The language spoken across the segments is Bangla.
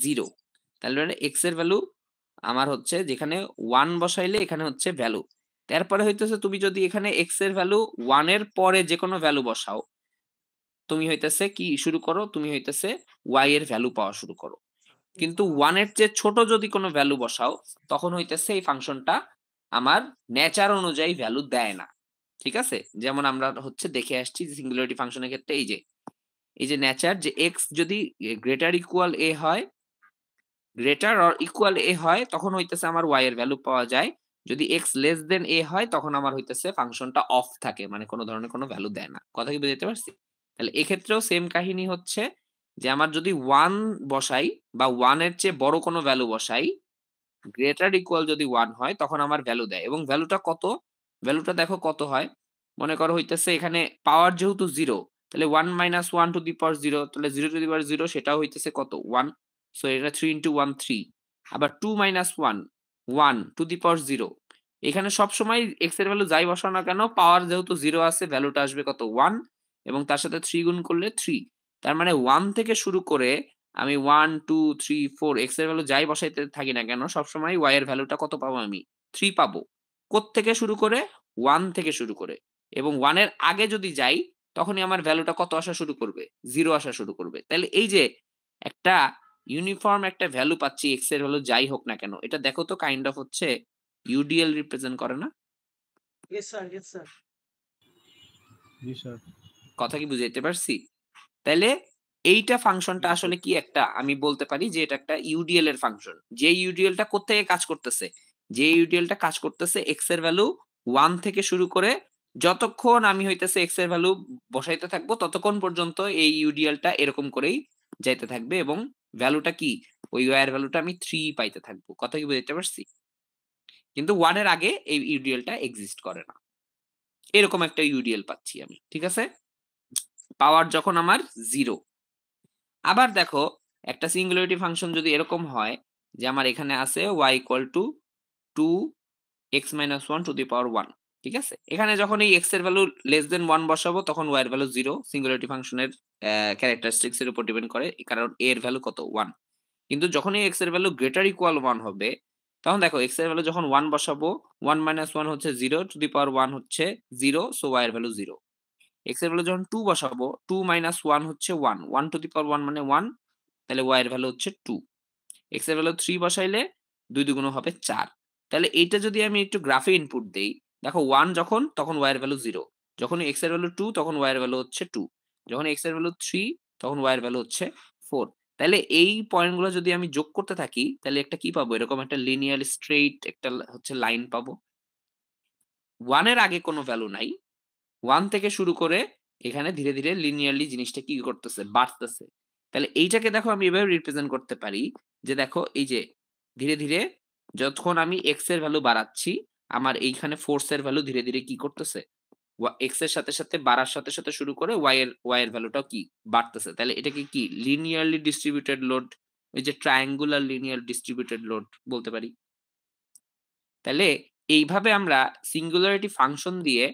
0, তাহলে এক্স এর ভ্যালু আমার হচ্ছে যেখানে 1 বসাইলে এখানে হচ্ছে ভ্যালু, তারপরে হইতেছে তুমি যদি এখানে এক্স এর ভ্যালু 1 এর পরে যে কোনো ভ্যালু বসাও, তুমি হইতেছে কি শুরু করো, তুমি হইতেছে ওয়াই এর ভ্যালু পাওয়া শুরু করো। কিন্তু 1 এর চেয়ে ছোট যদি কোনো ভ্যালু বসাও, তখন হইতেছে এই ফাংশনটা আমার নেচার অনুযায়ী ভ্যালু দেয় না। ঠিক আছে, যেমন আমরা হচ্ছে দেখে আসছি যে সিঙ্গুলারিটি ফাংশনের ক্ষেত্রে এই যে নেচার যে এক্স যদি গ্রেটার ইকুয়াল এ হয়, গ্রেটার অর ইকুয়াল এ হয়, তখন হইতেছে আমার ওয়াই এর ভ্যালু পাওয়া যায়। যদি এক্স লেস দেন এ হয়, তখন আমার হইতেছে ফাংশনটা অফ থাকে, মানে কোনো ধরনের কোনো ভ্যালু দেয় না। কথা কি বুঝতে পারছি? তাহলে এক্ষেত্রেও সেম কাহিনী হচ্ছে যে আমার যদি 1 বসাই বা 1 এর চেয়ে বড় কোনো ভ্যালু বসাই, গ্রেটার ইকুয়াল যদি 1 হয়, তখন আমার ভ্যালু দেয়। এবং ভ্যালুটা কত? ভ্যালুটা দেখো কত হয়। মনে করো হইতেছে এখানে পাওয়ার যেহেতু 0, তাহলে 1 - 1 টু দি পাওয়ার 0, তাহলে 0 টু দি পাওয়ার 0 সেটাও হইতেছে কত? 1। সো এটা 3 ইনটু 1 3। আবার 2 - 1 1 টু দি পাওয়ার 0। এখানে সবসময় এক্স এর ভ্যালু যাই বসাও না কেন, পাওয়ার যেহেতু 0 আছে, ভ্যালুটা আসবে কত? 1, এবং তার সাথে 3 গুণ করলে 3। তার মানে 1 থেকে শুরু করে আমি 1 2 3 4 এক্স এর ভ্যালু যাই বসাইতে থাকি না কেন, সবসময় ওয়াই এর ভ্যালুটা কত পাবো? আমি 3 পাবো। কোত্থেকে শুরু করে? 1 থেকে শুরু করে। এবং 1 এর আগে যদি যাই, তখনই আমার ভ্যালুটা কত আসা শুরু করবে? 0 আসা শুরু করবে। তাহলে এই যে একটা ইউনিফর্ম একটা ভ্যালু পাচ্ছি, এক্স এর ভ্যালু যাই হোক না কেন, এটা দেখো তো কাইন্ড অফ হচ্ছে ইউডিএল রিপ্রেজেন্ট করে না? Yes, sir. Yes, sir. জি স্যার। কথা কি বুঝাইতে পারছি? তাইলে এইটা ফাংশনটা আসলে কি একটা, আমি বলতে পারি যে এটা একটা ইউডিএল এর ফাংশন। যে ইউডিএলটা কোত্থেকে কাজ করতেছে? যে ইউডিএলটা কাজ করতেছে এক্স এর ভ্যালু 1 থেকে শুরু করে যতক্ষণ আমি হইতেছে এক্স এর ভ্যালু বসাইতে থাকবো, ততক্ষণ পর্যন্ত এই ইউডিএলটা এরকম করেই যাইতে থাকবে, এবং ভ্যালুটা কি? ওই ওয়াই এর ভ্যালুটা আমি 3 পাইতে থাকবো। কথা কি বুঝাইতে পারছি? কিন্তু 1 এর আগে এই ইউডিএলটা এক্সিস্ট করে না। এরকম একটা ইউডিএল পাচ্ছি আমি। ঠিক আছে? পাওয়ার যখন আমার 0। আবার দেখো একটা সিঙ্গুলারিটি ফাংশন যদি এরকম হয় যে আমার এখানে আছে y equal to 2x - 1 to the power 1। ঠিক আছে, এখানে যখন এই x এর ভ্যালু লেস দেন 1 বসাবো, তখন y এর ভ্যালু 0। সিঙ্গুলারিটি ফাংশনের ক্যারেক্টারিস্টিক্স এর উপর ডিপেন্ড করে, কারণ a এর ভ্যালু কত? 1। কিন্তু যখনই x এর ভ্যালু গ্রেটার ইকুয়াল 1 হবে, তখন দেখো x এর ভ্যালু যখন 1 বসাবো, 1 - 1 হচ্ছে 0 টু দি পাওয়ার 1 হচ্ছে 0, সো y এর ভ্যালু 0। x এর ভ্যালু যখন 2 বসাবো, 2 - 1 হচ্ছে 1, 1 টু দি পাওয়ার 1 মানে 1, তাহলে y এর ভ্যালু হচ্ছে 2। x এর ভ্যালু 3 বসাইলে 2 দুগুণ হবে 4। তাহলে এইটা যদি আমি একটু গ্রাফে ইনপুট দেই, দেখো 1 যখন, তখন y এর ভ্যালু 0। যখন x এর ভ্যালু 2, তখন y এর ভ্যালু হচ্ছে 2। যখন x এর ভ্যালু 3, তখন y এর ভ্যালু হচ্ছে 4। তাহলে এই পয়েন্টগুলো যদি আমি যোগ করতে থাকি, তাহলে একটা কি পাবো? এরকম একটা লিনিয়ার স্ট্রেইট একটা হচ্ছে লাইন পাবো। 1 এর আগে কোনো ভ্যালু নাই। 1 থেকে শুরু করে এখানে ধীরে ধীরে লিনিয়ারলি জিনিসটা কি করতেছে? বাড়তেছে। তাহলে এইটাকে দেখো আমি এভাবে রিপ্রেজেন্ট করতে পারি যে দেখো এই যে ধীরে ধীরে যতক্ষণ আমি এক্স এর ভ্যালু বাড়াচ্ছি, আমার এইখানে ফোর্স এর ভ্যালু ধীরে ধীরে কি করতেছে? এক্স এর সাথে সাথে বাড়ার সাথে সাথে শুরু করে ওয়াই এর ভ্যালুটাও কি বাড়তেছে। তাহলে এটাকে কি লিনিয়ারলি ডিস্ট্রিবিউটেড লোড, ওই যে ট্রায়াঙ্গুলার লিনিয়ার ডিস্ট্রিবিউটেড লোড বলতে পারি। তাহলে এইভাবে আমরা সিঙ্গুলারিটি ফাংশন দিয়ে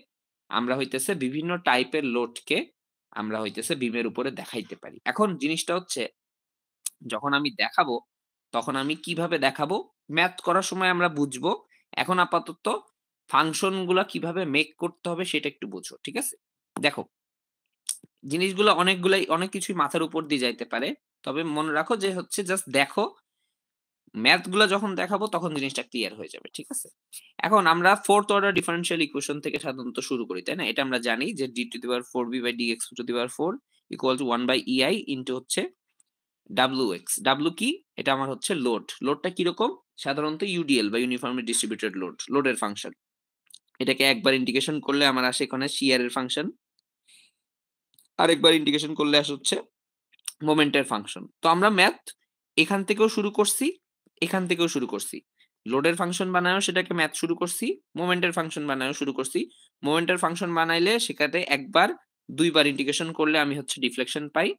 আমরা হইতেছে বিভিন্ন টাইপের লোডকে আমরা হইতেছে বিমের উপরে দেখাইতে পারি। এখন জিনিসটা হচ্ছে যখন আমি দেখাবো, তখন আমি কিভাবে দেখাবো? ম্যাথ করার সময় আমরা বুঝবো। এখন আপাতত ফাংশন গুলা কিভাবে মেক করতে হবে সেটা একটু বুঝো। ঠিক আছে? দেখো, জিনিসগুলো অনেক কিছুই মাথার উপর দিয়ে যাইতে পারে। তবে মনে রাখো যে হচ্ছে জাস্ট দেখো, ম্যাথ গুলা যখন দেখাবো তখন জিনিসটা ক্লিয়ার হয়ে যাবে। ঠিক আছে? এখন আমরা ফোর্থ অর্ডার ডিফারেনশিয়াল ইকুয়েশন থেকে সাধারণত শুরু করি, তাই না? এটা আমরা জানি যে d to the power 4b by dx to the power 4 equal to 1 by ei into হচ্ছে wx। w কি? এটা আমার হচ্ছে লোড। লোডটা কিরকম? সাধারণত ইউডিএল বা ইউনিফর্মলি ডিস্ট্রিবিউটেড লোড, লোডের ফাংশন। এটাকে একবার ইন্টিগ্রেশন করলে আমার আসে এখানে শিয়ার এর ফাংশন, আরেকবার ইন্টিগ্রেশন করলে আসে হচ্ছে মোমেন্টের ফাংশন। তো আমরা ম্যাথ এখান থেকেও শুরু করছি, এখান থেকেও শুরু করছি। লোডের ফাংশন বানায়ও সেটাকে ম্যাথ শুরু করছি, মোমেন্টের ফাংশন বানায়ও শুরু করছি। মোমেন্টের ফাংশন বানাইলে সেটাতে একবার দুইবার ইন্টিগ্রেশন করলে আমি হচ্ছে ডিফ্লেকশন পাই।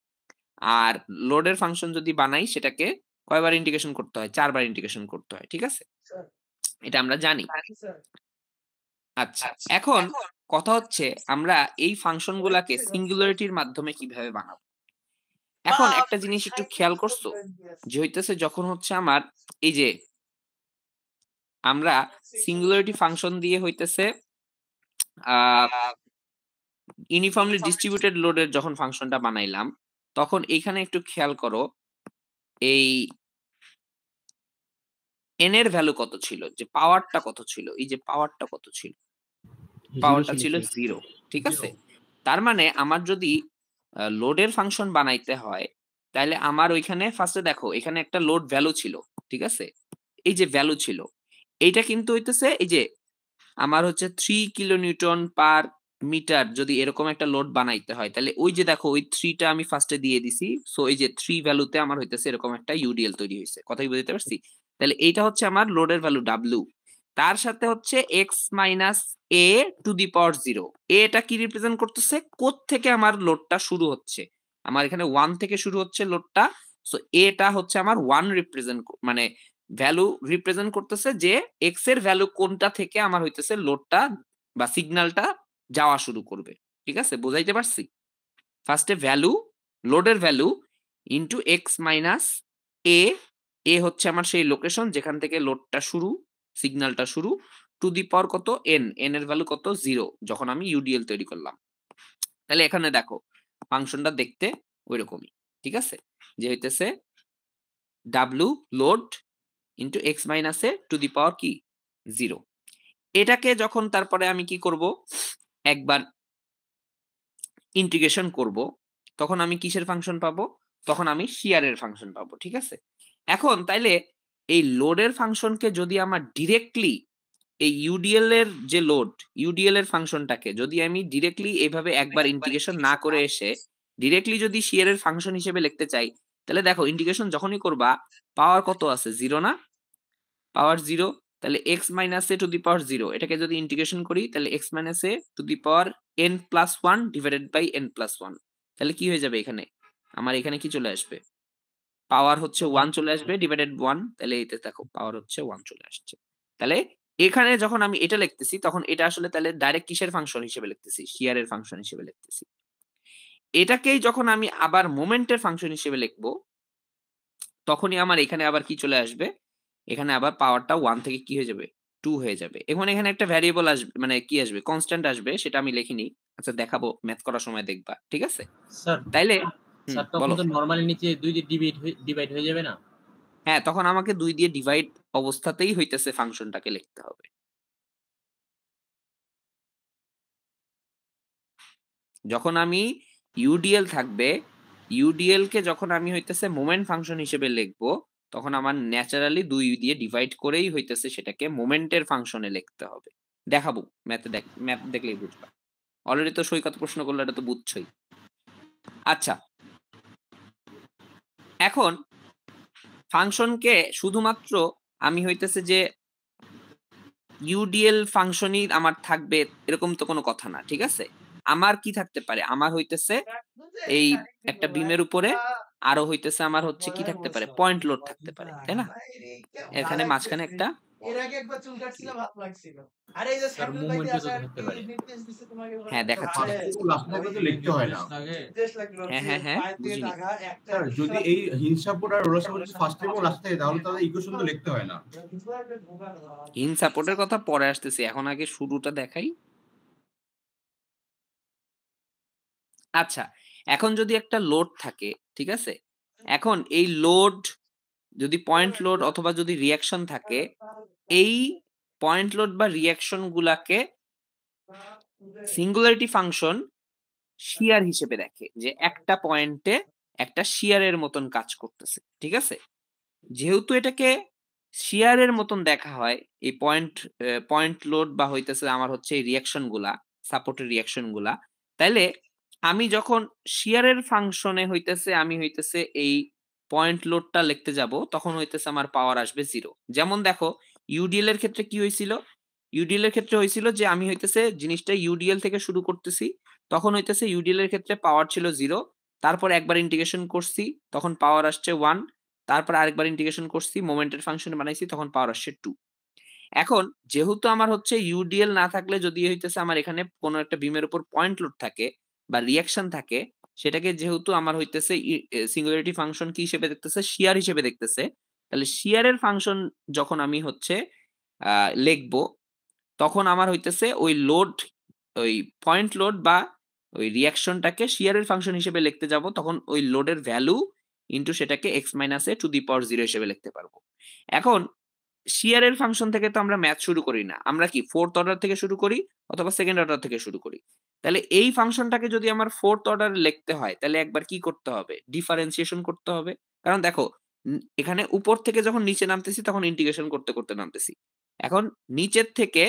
আর লোডের ফাংশন যদি বানাই সেটাকে কয়বার ইন্টিগ্রেশন করতে হয়? 4 বার ইন্টিগ্রেশন করতে হয়। ঠিক আছে? Sir. এটা আমরা জানি। Yes, sir. আচ্ছা, এখন কথা হচ্ছে আমরা এই ফাংশন গুলাকে সিঙ্গুলারিটির মাধ্যমে কিভাবে বানাবো? এখন একটা জিনিস একটু খেয়াল করছো যে হইতেছে যখন হচ্ছে আমার এই যে আমরা সিঙ্গুলারিটি ফাংশন দিয়ে হইতেছে ইউনিফর্মলি ডিস্ট্রিবিউটেড লোডের যখন ফাংশনটা বানাইলাম তখন এইখানে একটু খেয়াল করো এই এন এর ভ্যালু কত ছিল, যে পাওয়ারটা কত ছিল, এই যে পাওয়ারটা কত ছিল, পাওয়ারটা ছিল 0, ঠিক আছে? তার মানে আমার যদি লোডের ফাংশন বানাইতে হয় তাহলে আমার ওইখানে ফার্স্টে দেখো এখানে একটা লোড ভ্যালু ছিল, ঠিক আছে? এই যে ভ্যালু ছিল এইটা কিন্তু হইতেছে এই যে আমার হচ্ছে 3 কিলোনিউটন পার মিটার যদি এরকম একটা লোড বানাইতে হয় তাহলে ওই যে দেখো ওই 3টা আমি ফার্স্টে দিয়ে দিছি, সো এই যে 3 ভ্যালুতে আমার হইতেছে এরকম একটা ইউডিএল তৈরি হয়েছে, কথাই বুঝতে পারছি? তাহলে এইটা হচ্ছে আমার লোডের ভ্যালু ডাব্লিউ, তার সাথে হচ্ছে x minus a to the power 0। এটা কি রিপ্রেজেন্ট করতেছে, কোথ থেকে আমার লোডটা শুরু হচ্ছে, আমার এখানে 1 থেকে শুরু হচ্ছে লোডটা, সো এটা হচ্ছে আমার 1 রিপ্রেজেন্ট মানে ভ্যালু রিপ্রেজেন্ট করতেছে যে এক্স এর ভ্যালু কোনটা থেকে আমার হইতেছে লোডটা বা সিগন্যালটা যাওয়া শুরু করবে, ঠিক আছে? বুঝাইতে পারছি? ফার্স্টে ভ্যালু, লোডের ভ্যালু ইনটু এক্স মাইনাস এ, এ হচ্ছে আমার সেই লোকেশন যেখান থেকে লোডটা শুরু, সিগন্যালটা শুরু, টু দি পাওয়ার কত এন, এন এর ভ্যালু কত 0 যখন আমি ইউডিএল তৈরি করলাম। তাহলে এখানে দেখো ফাংশনটা দেখতে ওইরকমই, ঠিক আছে? যে হইতেছে ডাব্লু load into x minus a to the power কি 0। এটাকে যখন তারপরে আমি কি করব, একবার ইন্টিগ্রেশন করব তখন আমি কিসের ফাংশন পাবো, তখন আমি শিয়ারের ফাংশন পাবো, ঠিক আছে? এখন তাইলে এই লোডের ফাংশনকে যদি আমার ডিরেক্টলি এই ইউডিএল এর যে লোড, ইউডিএল এর ফাংশনটাকে যদি আমি ডিরেক্টলি এইভাবে একবার ইন্টিগ্রেশন না করে এসে ডিরেক্টলি যদি শিয়ারের ফাংশন হিসেবে লিখতে চাই তাহলে দেখো ইন্টিগ্রেশন যখনই করবা পাওয়ার কত আছে 0 না, পাওয়ার 0, তাহলে x minus a to the power 0 এটাকে যদি ইন্টিগ্রেশন করি তাহলে x minus a to the power n plus 1 divided by n plus 1, তাহলে কি হয়ে যাবে এখানে, আমার এখানে কি চলে আসবে, পাওয়ার হচ্ছে 1 চলে আসবে ডিভাইডেড 1, তাহলে এইটা দেখো পাওয়ার হচ্ছে 1 চলে আসছে। তাহলে এখানে যখন আমি এটা লিখতেছি তখন এটা আসলে তাহলে ডাইরেক্ট কিসের ফাংশন হিসেবে লিখতেছি, শিয়ারের ফাংশন হিসেবে লিখতেছি। এটাকেই যখন আমি আবার মোমেন্টের ফাংশন হিসেবে লিখবো তখনই আমার এখানে আবার কি চলে আসবে, এখানে আবার পাওয়ারটা 1 থেকে কি হয়ে যাবে 2 হয়ে যাবে। এখন এখানে একটা ভ্যারিয়েবল আসবে, মানে কি আসবে, কনস্ট্যান্ট আসবে, সেটা আমি লিখিনি, আচ্ছা দেখাবো ম্যাথ করার সময় দেখবা, ঠিক আছে? স্যার তাইলে স্যার তখন বলো। তো নরমালি নিচে 2 দিয়ে ডিভাইড হয়ে যাবে না? হ্যাঁ, তখন আমাকে 2 দিয়ে ডিভাইড অবস্থাতেই হইতেছে ফাংশনটাকে লিখতে হবে। যখন আমি ইউডিএল থাকবে, ইউডিএল কে যখন আমি হইতেছে মোমেন্ট ফাংশন হিসেবে লিখবো তখন আমার ন্যাচারালি 2 দিয়ে ডিভাইড করেই হইতেছে সেটাকে মোমেন্টের ফাংশনে লিখতে হবে। দেখাবো ম্যাথে, ম্যাথ দেখলেই বুঝবা, অলরেডি তো সৈকত প্রশ্ন করলে এটা তো বুঝছই। আচ্ছা, এখন ফাংশনকে শুধুমাত্র আমি হইতেছে যে ইউডিএল ফাংশনই আমার থাকবে এরকম তো কোনো কথা না, ঠিক আছে? আমার কি থাকতে পারে, আমার হইতেছে এই একটা বিমের উপরে আরো হইতেছে আমার হচ্ছে কি থাকতে পারে, পয়েন্ট লোড থাকতে পারে, তাই না? এখানে মাঝখানে একটা এর আগে একবার চুল কাটছিল ভালো লাগছিল। আরে এই যে স্যার স্যান্ডেল মোমেন্টে বাইতে তো আসা থাকতে পারে। নির্দেশ দিছে তোমাকে। হ্যাঁ, দেখাচ্ছি, আপনাকে তো লিখতে হয় না। নির্দেশ লাগলো হ্যাঁ, যে হ্যাঁ, হ্যাঁ, পায়ের দিকে বুঝিনি। টাকা একটা স্যার যদি এই হিংসাপুর আর রোলাসাপুর যদি ফার্স্ট এবং লাস্ট থাকে তাহলে তাদের ইকুয়েশন তো লিখতে হয় না। ইন সাপোর্টের কথা পরে আসতেছি, এখন আগে শুরুটা দেখাই। আচ্ছা, এখন যদি একটা লোড থাকে, ঠিক আছে? এখন এই লোড যদি পয়েন্ট লোড অথবা যদি রিঅ্যাকশন থাকে, এই পয়েন্ট লোড বা রিঅ্যাকশন গুলাকে সিঙ্গুলারিটি ফাংশন শিয়ার হিসেবে দেখে, যে একটা পয়েন্টে একটা শিয়ারের মতন কাজ করতেছে, ঠিক আছে? যেহেতু এটাকে শিয়ারের মতন দেখা হয় এই পয়েন্ট লোড বা হইতেছে আমার হচ্ছে এই রিঅ্যাকশন গুলা, সাপোর্টের রিঅ্যাকশন গুলা, তাইলে আমি যখন শিয়ারের ফাংশনে হইতেছে আমি হইতেছে এই পয়েন্ট লোডটা লিখতে যাব তখন হইতেছে আমার পাওয়ার আসবে 0। যেমন দেখো ইউডিএল এর ক্ষেত্রে কি হয়েছিল, ইউডিএল এর ক্ষেত্রে হয়েছিল যে আমি হইতেছে জিনিসটা ইউডিএল থেকে শুরু করতেছি, তখন হইতেছে ইউডিএল এর ক্ষেত্রে পাওয়ার ছিল 0, তারপর একবার ইন্টিগ্রেশন করছি তখন পাওয়ার আসছে 1, তারপর আরেকবার ইন্টিগ্রেশন করছি মোমেন্টের ফাংশন বানাইছি তখন পাওয়ার আসছে 2। এখন যেহেতু আমার হচ্ছে ইউডিএল না থাকলে যদি হইতেছে আমার এখানে কোনো একটা বিমের উপর পয়েন্ট লোড থাকে বা রিঅ্যাকশন থাকে, সেটাকে যেহেতু আমার হইতেছে সিঙ্গুলারিটি ফাংশন কি হিসেবে দেখতেছে, শিয়ার হিসেবে দেখতেছে, তাহলে শিয়ারের ফাংশন যখন আমি হচ্ছে লিখবো, তখন আমার হইতেছে ওই লোড, ওই পয়েন্ট লোড বা ওই রিয়াকশনটাকে শিয়ারের ফাংশন হিসেবে লিখতে যাব, তখন ওই লোডের ভ্যালু ইনটু সেটাকে x minus a to the power 0 হিসেবে লিখতে পারবো। এখন শিয়ারের ফাংশন থেকে তো আমরা ম্যাথ শুরু করি না, আমরা কি ফোর্থ অর্ডার থেকে শুরু করি অথবা সেকেন্ড অর্ডার থেকে শুরু করি। তাহলে এই ফাংশনটাকে যদি আমার ফোর্থ অর্ডারে লিখতে হয়, তাহলে একবার কি করতে হবে, ডিফারেন্সিয়েশন করতে হবে। কারণ দেখো এখানে উপর থেকে যখন নিচে নামতেছি তখন ইন্টিগ্রেশন করতে করতে নামতেছি, এখন নিচের থেকে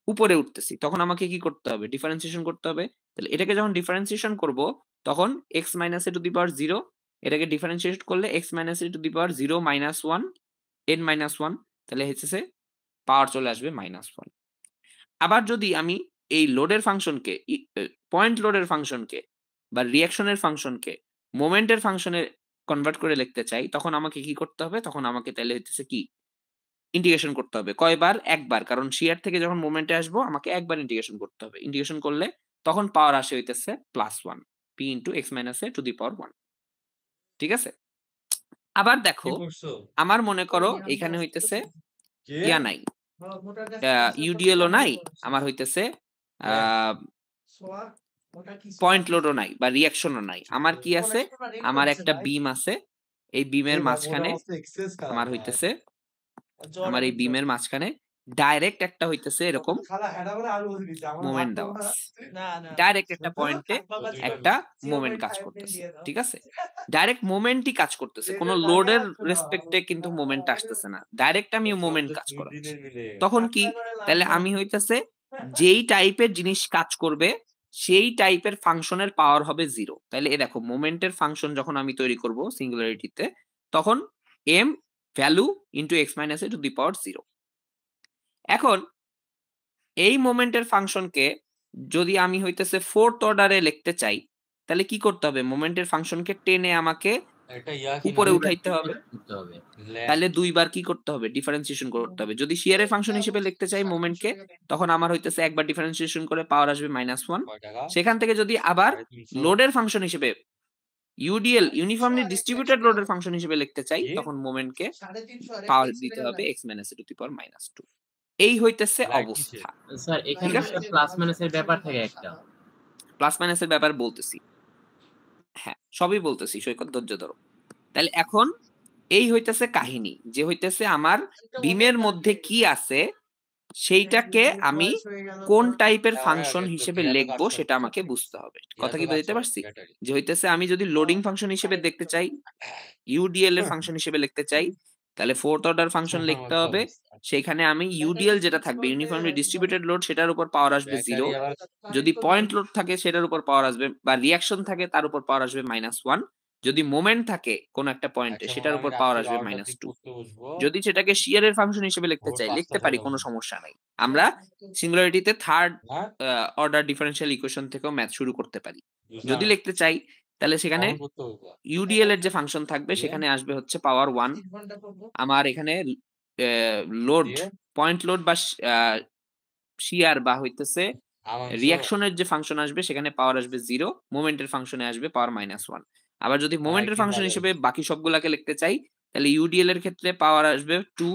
উপরে উঠতেছি তখন আমাকে কি করতে হবে, ডিফারেন্সিয়েশন করতে হবে। তাহলে এটাকে যখন ডিফারেন্সিয়েশন করব তখন x minus a to the power 0, এটাকে ডিফারেন্সিয়েট করলে x minus a to the power 0 minus 1 n minus 1, তাহলে হচ্ছে পাওয়ার চলে আসবে -1। আবার যদি আমি এই লোডের ফাংশনকে, পয়েন্ট লোডের ফাংশনকে বা রিয়াকশনের ফাংশনকে মোমেন্টের ফাংশনে কনভার্ট করে লিখতে চাই, তখন আমাকে কি করতে হবে, তখন আমাকে তাহলে হচ্ছে কি ইন্টিগ্রেশন করতে হবে। কয়বার? একবার, কারণ শিয়ার থেকে যখন মোমেন্টে আসবো আমাকে একবার ইন্টিগ্রেশন করতে হবে। ইন্টিগ্রেশন করলে তখন পাওয়ার আসে হইতেছে +1 p into x minus a to the power 1। ঠিক আছে, আবার দেখো আমার মনে করো এখানে হইতেছে ইয়া নাই, ইউডিএলও নাই, আমার হইতেছে পয়েন্ট লোডও নাই বা রিয়াকশনও নাই, আমার কি আছে, আমার একটা বিম আছে, এই বিমের মাঝখানে আমার হইতেছে, আমার এই বিমের মাঝখানে ডাইরেক্ট একটা হইতেছে এরকম মোমেন্ট দেওয়া আছে, ডাইরেক্ট একটা পয়েন্টে একটা মোমেন্ট কাজ করতেছে। ঠিক আছে, ডাইরেক্ট মোমেন্টই কাজ করতেছে, কোনো লোডের রেসপেক্টে কিন্তু মোমেন্ট আসতেছে না, ডাইরেক্ট আমি মোমেন্ট কাজ করাচ্ছি। তখন কি, তাহলে আমি হইতেছে যেই টাইপের জিনিস কাজ করবে সেই টাইপের ফাংশনের পাওয়ার হবে 0। তাহলে এ দেখো মোমেন্টের ফাংশন যখন আমি তৈরি করব সিঙ্গুলারিটিতে, তখন m value into x minus a to the power 0। এখন এই মোমেন্টের ফাংশনকে যদি আমি হইতেছে ফোর্থ অর্ডারে লিখতে চাই, তাহলে কি করতে হবে, মোমেন্টের ফাংশনকে টেনে আমাকে উপরে উঠাইতে হবে, তাহলে দুইবার কি করতে হবে, ডিফারেন্সিয়েশন করতে হবে। যদি শিয়ারের ফাংশন হিসেবে লিখতে চাই মোমেন্টকে, তখন আমার হইতেছে একবার ডিফারেন্সিয়েশন করে পাওয়ার আসবে -1। সেখান থেকে যদি আবার লোডের ফাংশন হিসেবে ইউডিএল, ইউনিফর্মলি ডিস্ট্রিবিউটেড লোডের ফাংশন হিসেবে লিখতে চাই, তখন মোমেন্টকে পাওয়ার দিতে হবে x minus a to the power -2। এই হইতেছে অবস্থা। স্যার এখানে প্লাস মাইনাসের ব্যাপার থাকে একটা, প্লাস মাইনাসের ব্যাপার বলতেছি, হ্যাঁ সবই বলতেছি, সৈকত ধৈর্য ধরো। তাহলে এখন এই হইতেছে কাহিনী, যে হইতেছে আমার বিমের মধ্যে কি আছে সেইটাকে আমি কোন টাইপের ফাংশন হিসেবে লিখবো সেটা আমাকে বুঝতে হবে। কথা কি বুঝতে পারছি? যে হইতেছে আমি যদি লোডিং ফাংশন হিসেবে দেখতে চাই, ইউডিএল এর ফাংশন হিসেবে লিখতে চাই, তাহলে ফোর্থ অর্ডার ফাংশন লিখতে হবে। সেখানে আমি ইউডিএল যেটা থাকবে, ইউনিফর্মলি ডিস্ট্রিবিউটেড লোড, সেটার উপর পাওয়ার আসবে 0। যদি পয়েন্ট লোড থাকে সেটার উপর পাওয়ার আসবে, বা রিয়াকশন থাকে তার উপর পাওয়ার আসবে -1। যদি মোমেন্ট থাকে কোন একটা পয়েন্টে সেটার উপর পাওয়ার আসবে -2। যদি সেটাকে শিয়ারের ফাংশন হিসেবে লিখতে চাই, লিখতে পারি, কোনো সমস্যা নাই। আমরা সিঙ্গুলারিটিতে থার্ড অর্ডার ডিফারেনশিয়াল ইকুয়েশন থেকেও ম্যাথ শুরু করতে পারি। যদি লিখতে চাই তাহলে সেখানে ইউডিএল এর যে ফাংশন থাকবে সেখানে আসবে হচ্ছে পাওয়ার 1। আমার এখানে লোড, পয়েন্ট লোড বা শিয়ার বা হইতেছে রিয়াকশনের যে ফাংশন আসবে সেখানে পাওয়ার আসবে 0, মোমেন্টের ফাংশনে আসবে পাওয়ার -1। আবার যদি মোমেন্টের ফাংশন হিসেবে বাকি সবগুলাকে লিখতে চাই, তাহলে ইউডিএল এর ক্ষেত্রে পাওয়ার আসবে 2,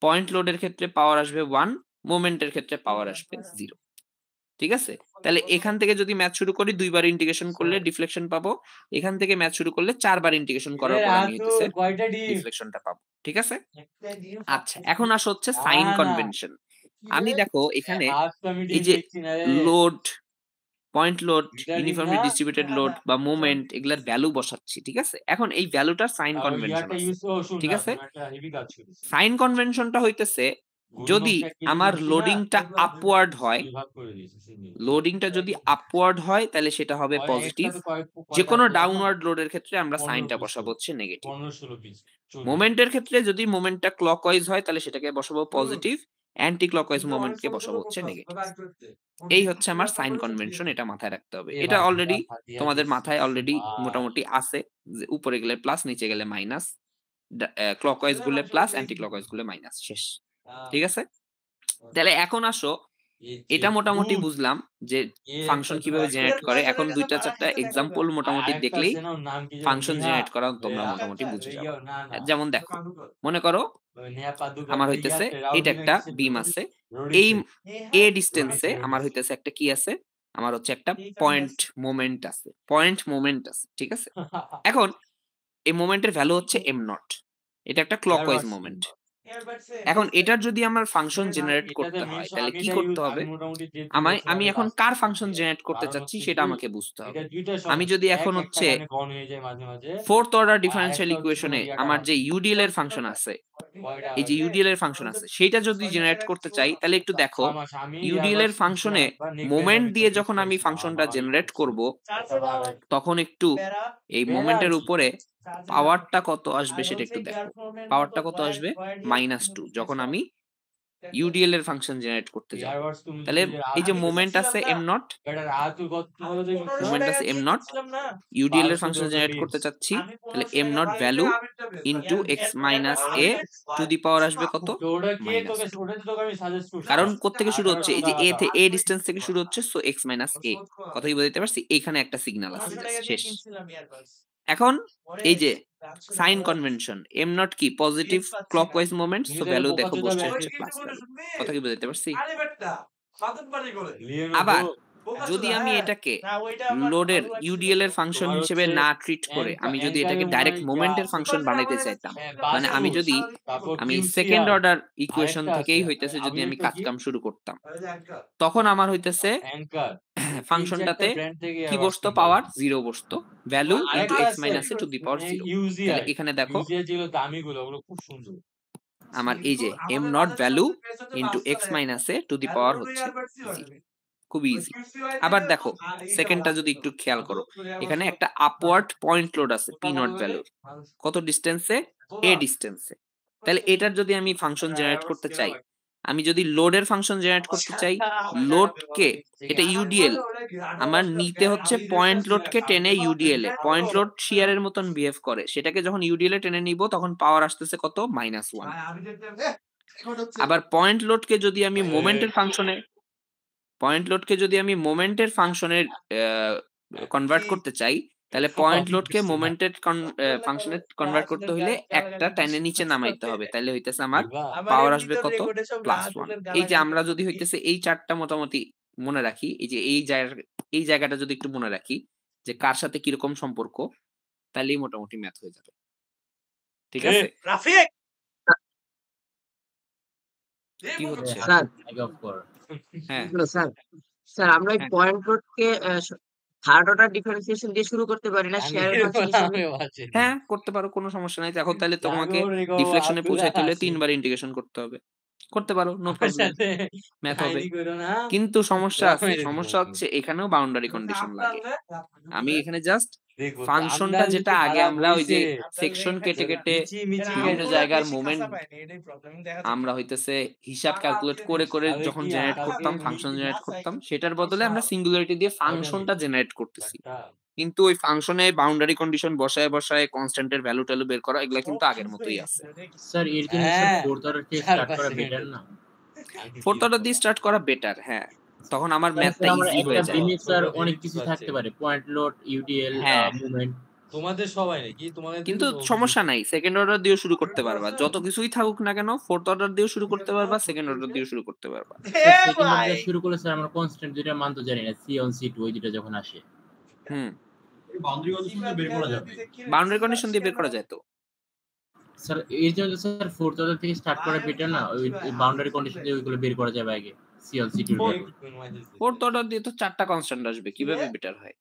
পয়েন্ট লোডের ক্ষেত্রে পাওয়ার আসবে 1, মোমেন্টের ক্ষেত্রে পাওয়ার আসবে 0। ঠিক আছে, তাহলে এখান থেকে যদি ম্যাথ শুরু করি, দুইবার ইন্টিগ্রেশন করলে ডিফ্লেকশন পাবো। এখান থেকে ম্যাথ শুরু করলে 4 বার ইন্টিগ্রেশন করার পর আমি হইতেছে ডিফ্লেকশনটা পাবো। ঠিক আছে, আচ্ছা এখন আসো হচ্ছে সাইন কনভেনশন। আমি দেখো এখানে এই যে load, point load, uniformly distributed load বা মোমেন্ট, এগুলার ভ্যালু বসাচ্ছি। ঠিক আছে, এখন এই ভ্যালুটার সাইন কনভেনশন আছে। ঠিক আছে, সাইন কনভেনশনটা হইতেছে যদি আমার লোডিংটা আপওয়ার্ড হয়, লোডিংটা যদি আপওয়ার্ড হয় তাহলে সেটা হবে পজিটিভ। যে কোনো ডাউনওয়ার্ড লোডের ক্ষেত্রে আমরা সাইনটা বসাবো হচ্ছে নেগেটিভ। মোমেন্টের ক্ষেত্রে যদি মোমেন্টটা ক্লকওয়াইজ হয় তাহলে সেটাকে বসাবো পজিটিভ, অ্যান্টি ক্লকওয়াইজ মোমেন্টকে বসাবো হচ্ছে নেগেটিভ। এই হচ্ছে আমার সাইন কনভেনশন, এটা মাথায় রাখতে হবে। এটা অলরেডি তোমাদের মাথায় অলরেডি মোটামুটি আছে, যে উপরে গেলে প্লাস, নিচে গেলে মাইনাস, ক্লকওয়াইজ গুলো প্লাস, অ্যান্টি ক্লকওয়াইজ গুলো মাইনাস, শেষ। ঠিক আছে, তাহলে এখন আসো এটা মোটামুটি বুঝলাম যে ফাংশন কিভাবে জেনারেট করে। এখন ২টা ৪টা এক্সাম্পল মোটামুটি দেখলেই ফাংশন জেনারেট করা তোমরা মোটামুটি বুঝে যাবে। যেমন দেখো, মনে করো আমার হইতেছে এটা একটা বিম আছে, এই এ ডিস্টেন্সে আমার হইতেছে একটা কি আছে, আমার হচ্ছে একটা পয়েন্ট মোমেন্ট আছে, ঠিক আছে। এখন এই মোমেন্টের ভ্যালু হচ্ছে m0, এটা একটা ক্লকওয়াইজ মোমেন্ট। এখন এটার যদি আমার ফাংশন জেনারেট করতে হয় তাহলে কি করতে হবে, আমি এখন কার ফাংশন জেনারেট করতে চাচ্ছি সেটা আমাকে বুঝতে হবে। আমি যদি এখন হচ্ছে ফোর্থ অর্ডার ডিফারেনশিয়াল ইকুয়েশনে আমার যে ইউডিএল এর ফাংশন আছে, এই যে ইউডিএল এর ফাংশন আছে সেটা যদি জেনারেট করতে চাই তাহলে একটু দেখো, ইউডিএল এর ফাংশনে মোমেন্ট দিয়ে যখন আমি ফাংশনটা জেনারেট করব তখন একটু এই মোমেন্টের উপরে পাওয়ারটা কত আসবে সেটা একটু দেখো। পাওয়ারটা কত আসবে -2 যখন আমি ইউডিএল এর ফাংশন জেনারেট করতে যাব। তাহলে এই যে মোমেন্ট আছে m0, ইউডিএল এর ফাংশন জেনারেট করতে চাচ্ছি, তাহলে m0 value into x minus a to the power আসবে কত, -2। কারণ কোত্থেকে শুরু হচ্ছে, এই যে a ডিসটেন্স থেকে শুরু হচ্ছে, সো x মাইনাস a। কথা কি বুঝতে পারছি? এইখানে একটা সিগন্যাল আছে, শেষ। এখন এই যে সাইন কনভেনশন, m0 কি positive clockwise moment, so value দেখো বসছে হচ্ছে প্লাস ভ্যালু। কথা কি বুঝতে পারছি? আবার যদি আমি এটাকে লোডের ইউডিএল এর ফাংশন হিসেবে না ট্রিট করে আমি যদি এটাকে ডাইরেক্ট মোমেন্টের ফাংশন বানাইতে চাইতাম, মানে আমি সেকেন্ড অর্ডার ইকুয়েশন থেকেই হইতেছে যদি আমি কাজকাম শুরু করতাম, তখন আমার হইতেছে ফাংশনটাতে কি বসতো, পাওয়ার 0 বসতো, value into x minus a to the power 0। তাহলে এখানে দেখো আমার এই যে m0 value into x minus a to the power হচ্ছে 0, খুব ইজি। আবার দেখো সেকেন্ডটা যদি একটু খেয়াল করো, এখানে একটা আপওয়ার্ড পয়েন্ট লোড আছে p0 ভ্যালুর, কত ডিসটেন্সে, a ডিসটেন্সে। তাহলে এটার যদি আমি ফাংশন জেনারেট করতে চাই, আমি যদি লোডের ফাংশন জেনারেট করতে চাই, লোডকে, এটা ইউডিএল, আমার নিতে হচ্ছে পয়েন্ট লোডকে টেনে ইউডিএল এ, পয়েন্ট লোড শিয়ারের মতন বিহেভ করে, সেটাকে যখন ইউডিএল এ টেনে নিব তখন পাওয়ার আসতেছে কত, -1। আবার পয়েন্ট লোডকে যদি আমি মোমেন্টের ফাংশনে কনভার্ট করতে চাই, তাহলে পয়েন্ট লোডকে মোমেন্টের ফাংশনে কনভার্ট করতে হলে একটা টেনে নিচে নামাইতে হবে, তাহলে হইতেছে আমার পাওয়ার আসবে কত, +1। এই যে আমরা যদি হইতেছে এই চারটা মোটামুটি মনে রাখি, এই যে এই জায়গাটা যদি একটু মনে রাখি যে কার সাথে কিরকম সম্পর্ক, তাহলেই মোটামুটি ম্যাথ হয়ে যাবে। ঠিক আছে? কি হচ্ছে? স্যার হ্যাঁ স্যার আমরা এই পয়েন্ট লোডকে থার্ড অর্ডার ডিফারেন্সিয়েশন দিয়ে শুরু করতে পারি না, শেয়ারের ফাংশন হিসেবে? হ্যাঁ করতে পারো, কোনো সমস্যা নাই। দেখো তাহলে তোমাকে ডিফ্লেকশনে পৌঁছাইতে হলে 3 বার ইন্টিগ্রেশন করতে হবে, করতে পারো, নো প্রবলেম, ম্যাথ হবে। কিন্তু সমস্যা হচ্ছে এখানেও বাউন্ডারি কন্ডিশন লাগে। আমি এখানে জাস্ট ফাংশনটা যেটা আগে আমরা ওই যে সেকশন কেটে কেটে বিভিন্ন জায়গার মোমেন্ট আমরা হইতেছে হিসাব ক্যালকুলেট করে করে যখন জেনারেট করতাম, ফাংশন জেনারেট করতাম, সেটার বদলে আমরা সিঙ্গুলারিটি দিয়ে ফাংশনটা জেনারেট করতেছি। কিন্তু ওই ফাংশনে বাউন্ডারি কন্ডিশন বসায় বসায় কনস্ট্যান্টের ভ্যালু ট্যালু বের করা, এগুলা কিন্তু আগের মতোই আছে। স্যার এর জন্য স্যার ফোর্থ অর্ডার থেকে স্টার্ট করা বেটার না? ফোর্থ অর্ডার দিয়ে স্টার্ট করা বেটার, হ্যাঁ, তখন আমার ম্যাথটা ইজি হয়ে যায়। বিমে স্যার অনেক কিছু থাকতে পারে, পয়েন্ট লোড, ইউডিএল, মুভমেন্ট, তোমাদের সবাই নাকি তোমাদের, কিন্তু সমস্যা নাই, সেকেন্ড অর্ডার দিয়েও শুরু করতে পারবা, যত কিছুই থাকুক না কেন ফোর্থ অর্ডার দিয়েও শুরু করতে পারবা, সেকেন্ড অর্ডার দিয়েও শুরু করতে পারবা। সেকেন্ড অর্ডার শুরু করলে স্যার আমরা কনস্ট্যান্ট দুইটা মান তো জানি না, C1 C2 ওই দুটো যখন আসে, বাউন্ডারি কন্ডিশন দিয়ে বের করা যাবে, বাউন্ডারি কন্ডিশন দিয়ে বের করা যায় তো। স্যার এর জন্য স্যার ফোর্থ অর্ডার থেকে স্টার্ট করা বেটার না? ওই বাউন্ডারি কন্ডিশন দিয়ে ওইগুলো বের করা যাবে আগে, C1 C2 ফোর্থ অর্ডার দিয়ে তো 4টা কনস্ট্যান্ট আসবে, কিভাবে বেটার হয়?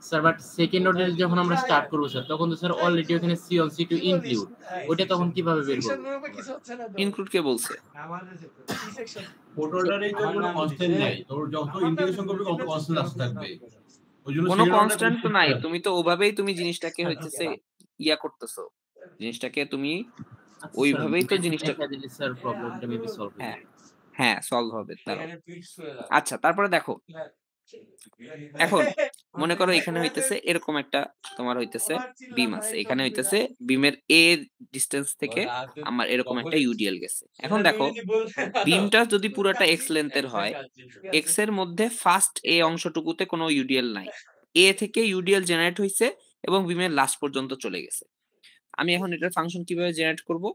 স্যার বাট সেকেন্ড অর্ডার যখন আমরা স্টার্ট করব স্যার, তখন তো স্যার অলরেডি ওখানে C1 C2 ইনক্লুড, ওটা তখন কিভাবে বের করব? ইনক্লুড কে বলছে? ফোর্থ অর্ডারে তো কোনো কনস্ট্যান্ট নাই, তোর যত ইন্টিগ্রেশন করবে তত কনস্ট্যান্ট আসতে থাকবে, ওইজন্য কোনো কনস্ট্যান্ট তো নাই, তুমি তো ওভাবেই তুমি জিনিসটাকে হইতেছে ইয়া করতেছো, জিনিসটাকে তুমি ওইভাবেই তো জিনিসটা স্যার প্রবলেমটা মেবি সলভ হবে। হ্যাঁ সলভ হবে। আচ্ছা তারপরে দেখো, এখন মনে করো এখানে হইতেছে এরকম একটা তোমার হইতেছে বিম আছে, এখানে হইতেছে বিমের এ ডিস্টেন্স থেকে আমার এরকম একটা ইউডিএল গেছে। এখন দেখো বিমটা যদি পুরোটা এক্স লেন্থের হয়, এক্স এর মধ্যে ফার্স্ট এ অংশটুকুতে কোনো ইউডিএল নাই, এ থেকে ইউডিএল জেনারেট হইছে এবং বিমের লাস্ট পর্যন্ত চলে গেছে। আমি এখন এটার ফাংশন কিভাবে জেনারেট করব?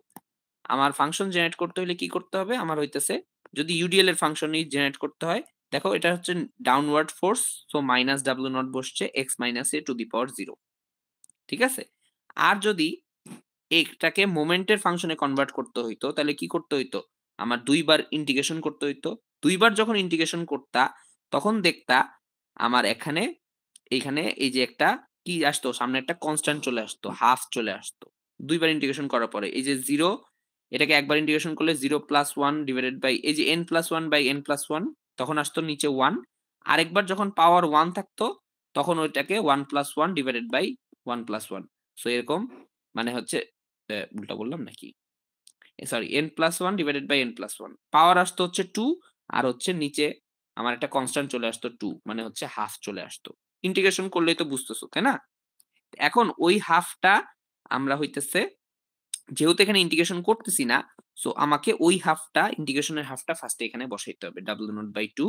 আমার ফাংশন জেনারেট করতে হলে কি করতে হবে? আমার হইতেছে যদি ইউডিএল এর ফাংশনই জেনারেট করতে হয়, দেখো এটা হচ্ছে downward force, so minus W naught বসছে x minus a to the power 0, ঠিক আছে? আর যদি এটাকে মোমেন্টের ফাংশনে কনভার্ট করতে হইতো তাহলে কি করতে হইতো? আমার দুইবার ইন্টিগ্রেশন করতে হইতো। দুইবার যখন ইন্টিগ্রেশন করতা তখন দেখতা আমার এইখানে এই যে একটা কি আসতো, সামনে একটা কনস্ট্যান্ট চলে আসতো, হাফ চলে আসতো দুইবার ইন্টিগ্রেশন করার পরে। এই যে 0, এটাকে একবার ইন্টিগ্রেশন করলে 0 প্লাস 1 ডিভাইডেড বাই এই যে n plus 1 by n plus 1, তখন আসতো নিচে 1। আরেকবার যখন পাওয়ার 1 থাকতো তখন ওইটাকে 1 plus 1 divided by 1 plus 1। So এরকম মানে হচ্ছে উল্টা বললাম নাকি, sorry, n plus 1 divided by n plus 1, power আসতো হচ্ছে 2, আর হচ্ছে নিচে আমার একটা কনস্ট্যান্ট চলে আসতো 2, মানে হচ্ছে হাফ চলে আসতো। ইন্টিগ্রেশন করলেই তো বুঝতেছো, তাই না? এখন ওই হাফটা আমরা হইতেছে যেহেতু এখানে ইন্টিগ্রেশন করতেছি না, সো আমাকে ওই হাফটা ইন্টিগ্রেশনের হাফটা ফার্স্টে এখানে বসাইতে হবে, w0/2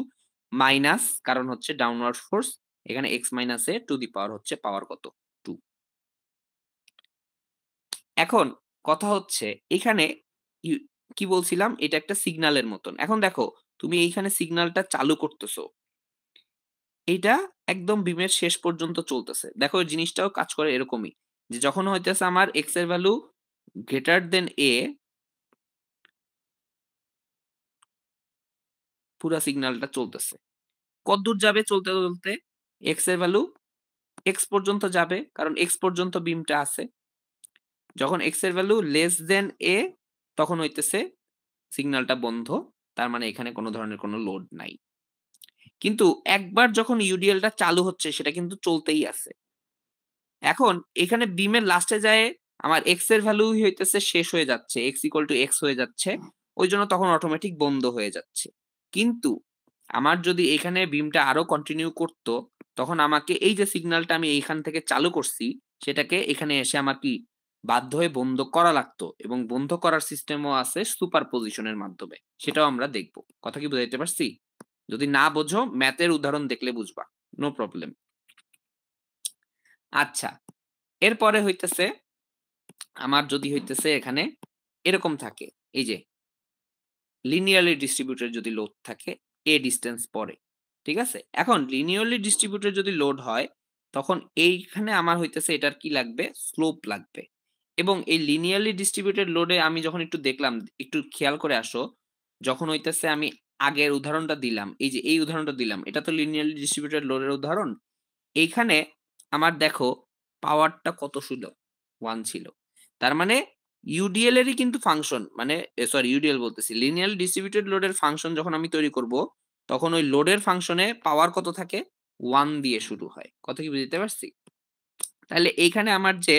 মাইনাস, কারণ হচ্ছে ডাউনওয়ার্ড ফোর্স, এখানে x minus a to the power হচ্ছে পাওয়ার কত 2। এখন কথা হচ্ছে এখানে কি বলছিলাম, এটা একটা সিগন্যালের মতন। এখন দেখো তুমি এইখানে সিগন্যালটা চালু করতেছো, এইটা একদম বিমের শেষ পর্যন্ত চলতেছে। দেখো এই জিনিসটাও কাজ করে এরকমই, যে যখন হইতেছে আমার x এর ভ্যালু গ্রেটার দেন a, পুরা সিগন্যালটা চলতেছে। কতদূর যাবে চলতে চলতে? x এর ভ্যালু x পর্যন্ত যাবে, কারণ x পর্যন্ত বিমটা আছে। যখন x এর ভ্যালু লেস দেন a, তখন হইতেছে সিগন্যালটা বন্ধ, তার মানে এখানে কোনো ধরনের কোনো লোড নাই। কিন্তু একবার যখন ইউডিএলটা চালু হচ্ছে সেটা কিন্তু চলতেই আছে। এখন এখানে বিমের লাস্টে যায় আমার এক্স এর ভ্যালু হইতেছে শেষ হয়ে যাচ্ছে, এক্স ইকুয়াল টু এক্স হয়ে যাচ্ছে, ওই জন্য তখন অটোমেটিক বন্ধ হয়ে যাচ্ছে। কিন্তু আমার যদি এখানে বিমটা আরো কন্টিনিউ করতো, তখন আমাকে এই যে সিগন্যালটা আমি এইখান থেকে চালু করছি সেটাকে এখানে এসে আমার কি বাধ্য হয়ে বন্ধ করা লাগতো, এবং বন্ধ করার সিস্টেমও আছে সুপার পজিশনের মাধ্যমে, সেটাও আমরা দেখবো। কথা কি বুঝাইতে পারছি? যদি না বোঝো ম্যাথের উদাহরণ দেখলে বুঝবা, নো প্রবলেম। আচ্ছা, এরপরে হইতেছে আমার যদি হইতেছে এখানে এরকম থাকে, এই যে লিনিয়ারলি ডিস্ট্রিবিউটেড যদি লোড থাকে এ ডিস্টেন্স পরে, ঠিক আছে? এখন লিনিয়ারলি ডিস্ট্রিবিউটেড যদি লোড হয় তখন এইখানে আমার হইতেছে এটার কি লাগবে, স্লোপ লাগবে। এবং এই লিনিয়ারলি ডিস্ট্রিবিউটেড লোডে আমি যখন একটু দেখলাম, একটু খেয়াল করে আসো, যখন হইতেছে আমি আগের উদাহরণটা দিলাম, এই যে এই উদাহরণটা দিলাম, এটা তো লিনিয়ারলি ডিস্ট্রিবিউটেড লোডের উদাহরণ। এইখানে আমার দেখো পাওয়ারটা কত ছিল, 1 ছিল। তার মানে ইউডিএল এরই কিন্তু ফাংশন, মানে সরি ইউডিএল বলতেছি, লিনিয়ার ডিস্ট্রিবিউটেড লোডের ফাংশন যখন আমি তৈরি করব তখন ওই লোডের ফাংশনে পাওয়ার কত থাকে, 1 দিয়ে শুরু হয়। কথা কি বুঝতে পারছি? তাহলে এইখানে আমার যে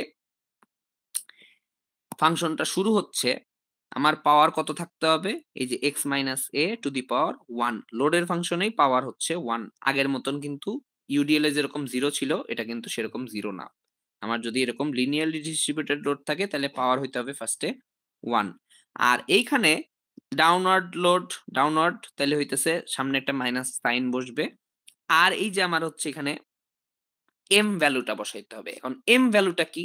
ফাংশনটা শুরু হচ্ছে, আমার পাওয়ার কত থাকতে হবে, এই যে x minus a to the power 1, লোডের ফাংশনেই পাওয়ার হচ্ছে 1। আগের মতন কিন্তু ইউডিএল এ যেরকম 0 ছিল এটা কিন্তু সেরকম 0 না। আমার যদি এরকম লিনিয়ারলি ডিস্ট্রিবিউটেড লোড থাকে তাহলে পাওয়ার হইতে হবে ফার্স্টে 1। আর এইখানে ডাউনওয়ার্ড লোড, ডাউনওয়ার্ড, তাহলে হইতেছে সামনে একটা মাইনাস সাইন বসবে। আর এই যে আমার হচ্ছে এখানে এম ভ্যালুটা বসাইতে হবে। এখন এম ভ্যালুটা কি?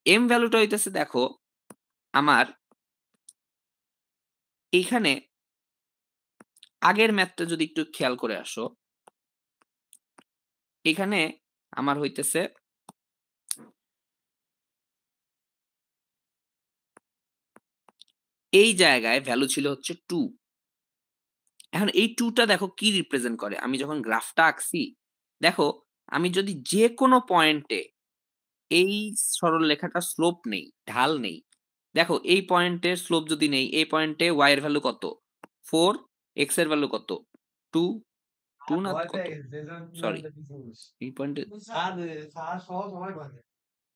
এম ভ্যালুটা হইতেছে দেখো আমার এইখানে আগের ম্যাথটা যদি একটু খেয়াল করে আসো, এখানে আমার হইতেছে এই জায়গায় ভ্যালু ছিল হচ্ছে 2। এখন এই 2টা দেখো কি রিপ্রেজেন্ট করে, আমি যখন গ্রাফটা আঁকছি দেখো, আমি যদি যে কোনো পয়েন্টে এই সরল রেখাটা স্লোপ নেই, ঢাল নেই, দেখো এই পয়েন্টের স্লোপ যদি নেই, এই পয়েন্টে y এর ভ্যালু কত 4, x এর ভ্যালু কত 2, 2 না কত, সরি এই পয়েন্টে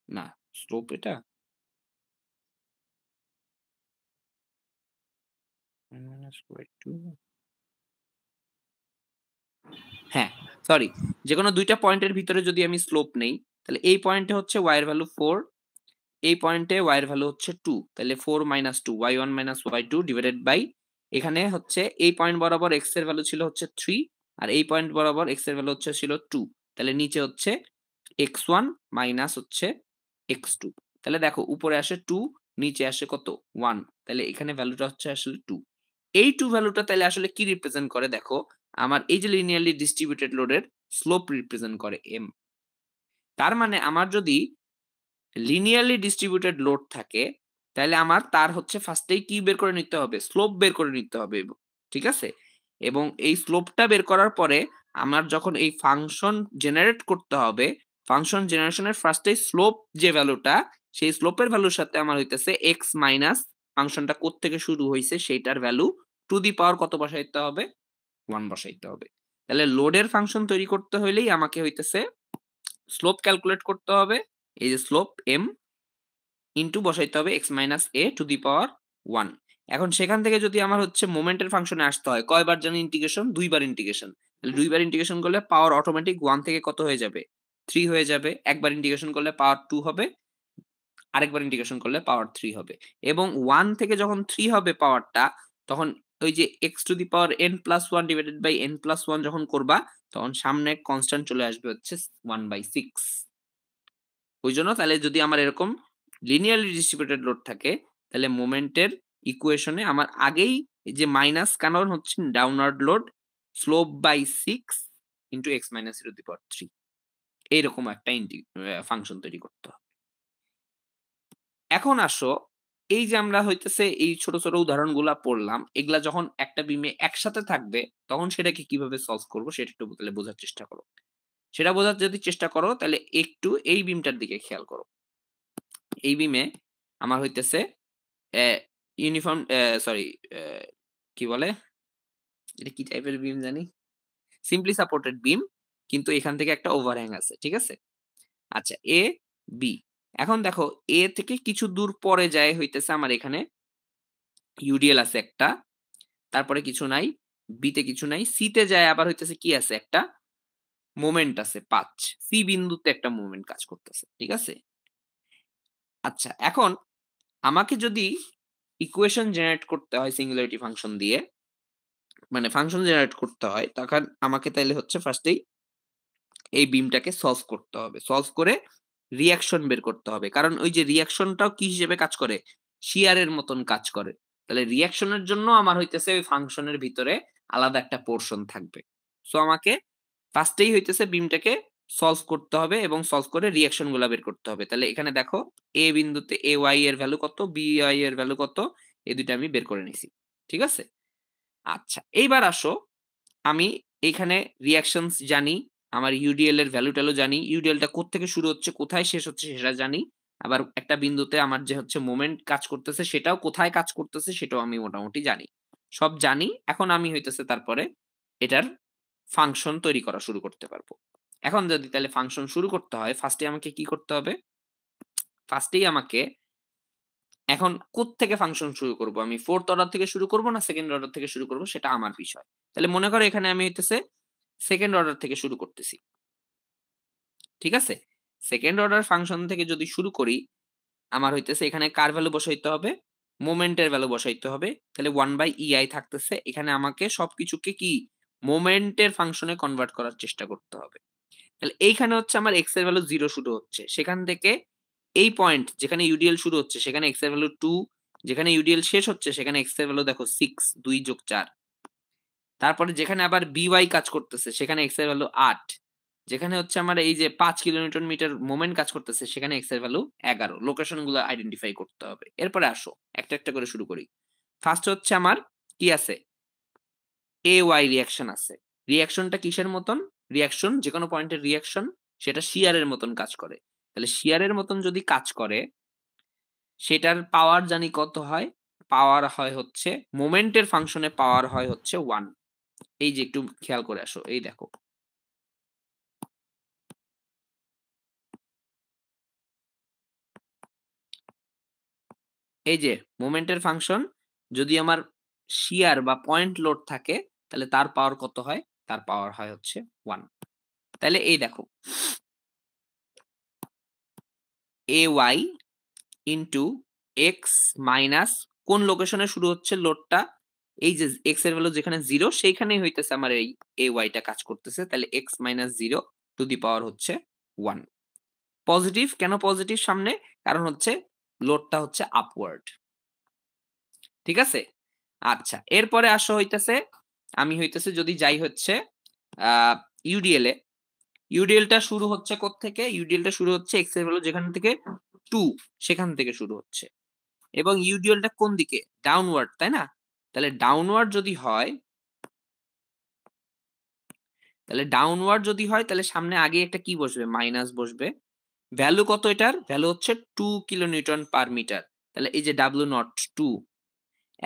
না স্লোপ এটা -2 হ্যাঁ সরি, যে কোনো দুইটা পয়েন্টের ভিতরে যদি আমি স্লোপ নেই, তাহলে এই পয়েন্টে হচ্ছে y এর ভ্যালু 4, এই পয়েন্টে y এর ভ্যালু হচ্ছে 2, তাহলে 4 - 2 y1 - y2 ডিভাইডেড বাই এখানে হচ্ছে এই পয়েন্ট বরাবর x এর ভ্যালু ছিল হচ্ছে 3 আর এই পয়েন্ট বরাবর x এর ভ্যালু হচ্ছে ছিল 2, তাহলে নিচে হচ্ছে x1 মাইনাস হচ্ছে x2, তাহলে দেখো উপরে আসে 2 নিচে আসে কত 1, তাহলে এখানে ভ্যালুটা হচ্ছে আসলে 2। এই 2 ভ্যালুটা তাহলে আসলে কি রিপ্রেজেন্ট করে দেখো, আমার এই যে লিনিয়ারলি ডিস্ট্রিবিউটেড লোডের স্লোপ রিপ্রেজেন্ট করে m। তার মানে আমার যদি লিনিয়ারলি ডিস্ট্রিবিউটেড লোড থাকে তাহলে আমার তার হচ্ছে ফার্স্টেই কি বের করে নিতে হবে, স্লোপ বের করে নিতে হবে, ঠিক আছে। এবং এই স্লোপটা বের করার পরে আমার যখন এই ফাংশন জেনারেট করতে হবে, ফাংশন জেনারেশনের ফার্স্টেই স্লোপ যে ভ্যালুটা, সেই স্লোপের ভ্যালুর সাথে আমার হইতেছে x মাইনাস ফাংশনটা কোত্থেকে শুরু হয়েছে সেইটার ভ্যালু টু দি পাওয়ার কত বসাইতে হবে, 1 বসাইতে হবে। তাহলে লোডের ফাংশন তৈরি করতে হইলেই আমাকে হইতেছে স্লোপ ক্যালকুলেট করতে হবে, এই যে স্লোপ m ইনটু বসাইতে হবে x minus a to the power 1। এখন সেখান থেকে যদি আমার হচ্ছে মোমেন্টের ফাংশনে আসতে হয়, কয়বার জানি ইন্টিগ্রেশন, দুইবার ইন্টিগ্রেশন, তাহলে দুইবার ইন্টিগ্রেশন করলে পাওয়ার অটোমেটিক 1 থেকে কত হয়ে যাবে, 3 হয়ে যাবে। একবার ইন্টিগ্রেশন করলে পাওয়ার 2 হবে, আরেকবার ইন্টিগ্রেশন করলে পাওয়ার 3 হবে। এবং 1 থেকে যখন 3 হবে পাওয়ারটা, তখন ওই যে x to the power n plus 1 divided by n plus 1 যখন করবা, তখন সামনে কনস্ট্যান্ট চলে আসবে হচ্ছে 1/6। ওই জন্য তাহলে যদি আমার এরকম লিনিয়ারলি ডিস্ট্রিবিউটেড লোড থাকে, তাহলে মোমেন্টের ইকুয়েশনে আমার আগেই এই যে মাইনাস, কারণ হচ্ছে downward load, slope by 6 into x minus to the power 3, এইরকম একটা ফাংশন তৈরি করতে হবে। এখন আসো, এই যে আমরা হইতেছে এই ছোট ছোট উদাহরণগুলা পড়লাম, এগুলা যখন একটা বিমে একসাথে থাকবে তখন সেটাকে কিভাবে সলভ করব সেটা একটু তাহলে বোঝার চেষ্টা করো। সেটা বোঝার যদি চেষ্টা করো তাহলে একটু এই বিমটার দিকে খেয়াল করো। এই বিমে আমার হইতেছে ইউনিফর্ম, সরি কি বলে এটা, কি টাইপের বিম জানি, সিম্পলি সাপোর্টেড বিম, কিন্তু এখান থেকে একটা ওভারহ্যাং আছে, ঠিক আছে। আচ্ছা এ বি, এখন দেখো এ থেকে কিছু দূর পরে যায় হইতেছে আমার এখানে ইউডিএল আছে একটা, তারপরে কিছু নাই, বিতে কিছু নাই, সিতে যায় আবার হইতেছে কি আছে, একটা মোমেন্ট আছে 5, সি বিন্দুতে একটা মোমেন্ট কাজ করতেছে, ঠিক আছে। আচ্ছা এখন আমাকে যদি ইকুয়েশন জেনারেট করতে হয় সিঙ্গুলারিটি ফাংশন দিয়ে, মানে ফাংশন জেনারেট করতে হয়, তখন আমাকে তাইলে হচ্ছে ফার্স্টেই এই বিমটাকে সলভ করতে হবে, সলভ করে রিয়াকশন বের করতে হবে, কারণ ওই যে রিয়াকশনটাও কি হিসেবে কাজ করে, শিয়ারের মতন কাজ করে। তাহলে রিয়াকশনের জন্য আমার হইতেছে ওই ফাংশনের ভিতরে আলাদা একটা পোর্শন থাকবে। সো আমাকে ফার্স্টেই হইতেছে বিমটাকে সলভ করতে হবে এবং সলভ করে রিয়াকশন গুলা বের করতে হবে। তাহলে এখানে দেখো এ বিন্দুতে এ ওয়াই এর ভ্যালু কত, বি ওয়াই এর ভ্যালু কত, এই দুইটা আমি বের করে নিছি, ঠিক আছে। আচ্ছা এইবার আসো, আমি এখানে রিয়াকশনস জানি, আমার ইউডিএল এর ভ্যালু ট্যালু জানি, ইউডিএলটা কোত্থেকে শুরু হচ্ছে কোথায় শেষ হচ্ছে সেটা জানি, আবার একটা বিন্দুতে আমার যে হচ্ছে মোমেন্ট কাজ করতেছে সেটাও কোথায় কাজ করতেছে সেটাও আমি মোটামুটি জানি, সব জানি। এখন আমি হইতেছে তারপরে এটার ফাংশন তৈরি করা শুরু করতে পারবো। এখন যদি তাহলে ফাংশন শুরু করতে হয়, ফার্স্টে আমাকে কি করতে হবে, ফার্স্টেই আমাকে এখন কোত্থেকে ফাংশন শুরু করব, আমি ফোর্থ অর্ডার থেকে শুরু করব না সেকেন্ড অর্ডার থেকে শুরু করব সেটা আমার বিষয়। তাহলে মনে করো এখানে আমি হইতেছে সেকেন্ড অর্ডার থেকে শুরু করতেছি, ঠিক আছে। সেকেন্ড অর্ডার ফাংশন থেকে যদি শুরু করি, আমার হইতেছে এখানে কার ভ্যালু বসাইতে হবে, মোমেন্টের ভ্যালু বসাইতে হবে, তাহলে 1/ei থাকতেছে, এখানে আমাকে সবকিছুকে কি মোমেন্টের ফাংশনে কনভার্ট করার চেষ্টা করতে হবে। তাহলে এইখানে হচ্ছে আমার x এর ভ্যালু 0 শুরু হচ্ছে, সেখান থেকে এই পয়েন্ট যেখানে ইউডিএল শুরু হচ্ছে সেখানে x এর ভ্যালু 2, যেখানে ইউডিএল শেষ হচ্ছে সেখানে x এর ভ্যালু দেখো 6, 2 যোগ 4। তারপরে যেখানে আবার বিওয়াই কাজ করতেছে সেখানে x এর ভ্যালু 8, যেখানে হচ্ছে আমার এই যে 5 কিলোনিউটন মিটার মোমেন্ট কাজ করতেছে সেখানে x এর ভ্যালু 11। লোকেশন গুলো আইডেন্টিফাই করতে হবে। এরপরে আসো একটা একটা করে শুরু করি। ফার্স্ট হচ্ছে আমার কি আছে, এ ওয়াই রিয়াকশন আছে। রিয়াকশনটা কিসের মতন, রিয়াকশন যে কোনো পয়েন্টের রিয়াকশন সেটা শিয়ারের মতন কাজ করে। তাহলে শিয়ারের মতন যদি কাজ করে সেটার পাওয়ার জানি কত হয়, পাওয়ার হয় হচ্ছে মোমেন্টের ফাংশনে পাওয়ার হয় হচ্ছে 1। এই যে একটু খেয়াল করে আসো, এই দেখো এই যে মোমেন্টের ফাংশন যদি আমার শিয়ার বা পয়েন্ট লোড থাকে তাহলে তার পাওয়ার কত হয়, তার পাওয়ার হয় হচ্ছে 1। তাহলে এই দেখো ay ইনটু এক্স মাইনাস কোন লোকেশনে শুরু হচ্ছে লোডটা, এই যে এক্স এর ভ্যালু যেখানে 0 সেইখানেই হইতেছে আমার এই টা কাজ করতেছে। তাহলে x minus 0 two the power হচ্ছে 1। পজিটিভ কেন পজিটিভ সামনে, কারণ হচ্ছে লোডটা হচ্ছে আপওয়ার্ড। ঠিক আছে, আচ্ছা এরপরে আসো হইতেছে আমি হইতেছে যদি যাই হচ্ছে ইউডিএল এ, ইউডিএলটা শুরু হচ্ছে কোত্থেকে, ইউডিএলটা শুরু হচ্ছে এক্স এর ভ্যালু যেখান থেকে 2 সেখান থেকে শুরু হচ্ছে, এবং ইউডিএলটা কোন দিকে, ডাউনওয়ার্ড, তাই না? তাহলে ডাউনওয়ার্ড যদি হয়, তাহলে সামনে আগে একটা কি বসবে, মাইনাস বসবে। ভ্যালু কত এটার, ভ্যালু হচ্ছে 2 কিলোনিউটন পার মিটার। তাহলে এই যে ডাব্লিউ নট 2,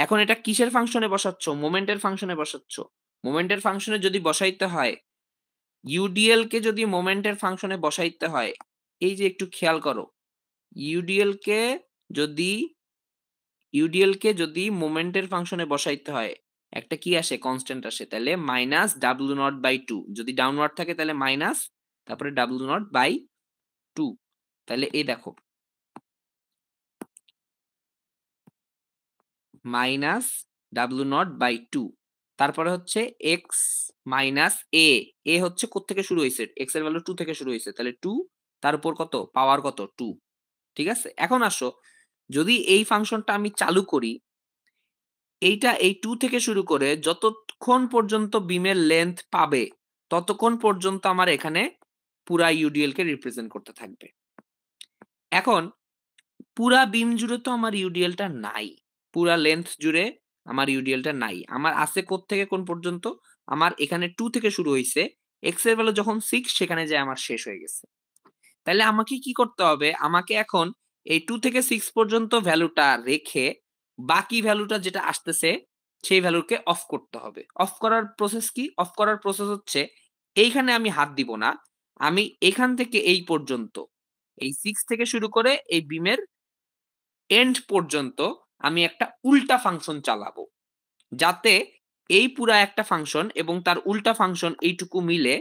এখন এটা কিসের ফাংশনে বসাচ্ছ, মোমেন্টের ফাংশনে বসাচ্ছ। মোমেন্টের ফাংশনে যদি বসাইতে হয়, ইউডিএল কে যদি মোমেন্টের ফাংশনে বসাইতে হয়, এই যে একটু খেয়াল করো, ইউডিএল কে যদি মোমেন্টের ফাংশনে বসাইতে হয় একটা কি আসে, কনস্ট্যান্ট আসে। তাহলে মাইনাস ডাব্লিউ নট বাই 2, যদি ডাউনওয়ার্ড থাকে তাহলে মাইনাস তারপরে ডাব্লিউ নট বাই 2। তাহলে এই দেখো মাইনাস ডাব্লিউ নট বাই 2, তারপরে হচ্ছে এক্স মাইনাস এ হচ্ছে কোত্থেকে শুরু হয়েছে, এক্স এর ভ্যালু 2 থেকে শুরু হয়েছে, তাহলে 2 তার উপর কত, পাওয়ার কত 2। ঠিক আছে, এখন আসো যদি এই ফাংশনটা আমি চালু করি, এইটা এই 2 থেকে শুরু করে যতক্ষণ পর্যন্ত বিমের লেন্থ পাবে ততক্ষণ পর্যন্ত আমার এখানে পুরা ইউডিএল কে রিপ্রেজেন্ট করতে থাকবে। এখন পুরা বিম জুড়ে তো আমার ইউডিএলটা নাই, পুরা লেন্থ জুড়ে আমার ইউডিএলটা নাই, আমার আছে কোত্থেকে কোন পর্যন্ত, আমার এখানে 2 থেকে শুরু হয়েছে, এক্স এর ভ্যালু যখন 6 সেখানে যায় আমার শেষ হয়ে গেছে। তাহলে আমাকে কি করতে হবে, আমাকে এখন এই 2 থেকে 6 পর্যন্ত ভ্যালুটা রেখে বাকি ভ্যালুটা যেটা আসতেছে সেই ভ্যালুকে অফ করতে হবে। অফ করার প্রসেস কি, অফ করার প্রসেস হচ্ছে এইখানে আমি হাত দিব না, আমি এখান থেকে এই পর্যন্ত এই 6 থেকে শুরু করে এই বিমের এন্ড পর্যন্ত আমি একটা উল্টা ফাংশন চালাবো, যাতে এই পুরা একটা ফাংশন এবং তার উল্টা ফাংশন এইটুকু মিলে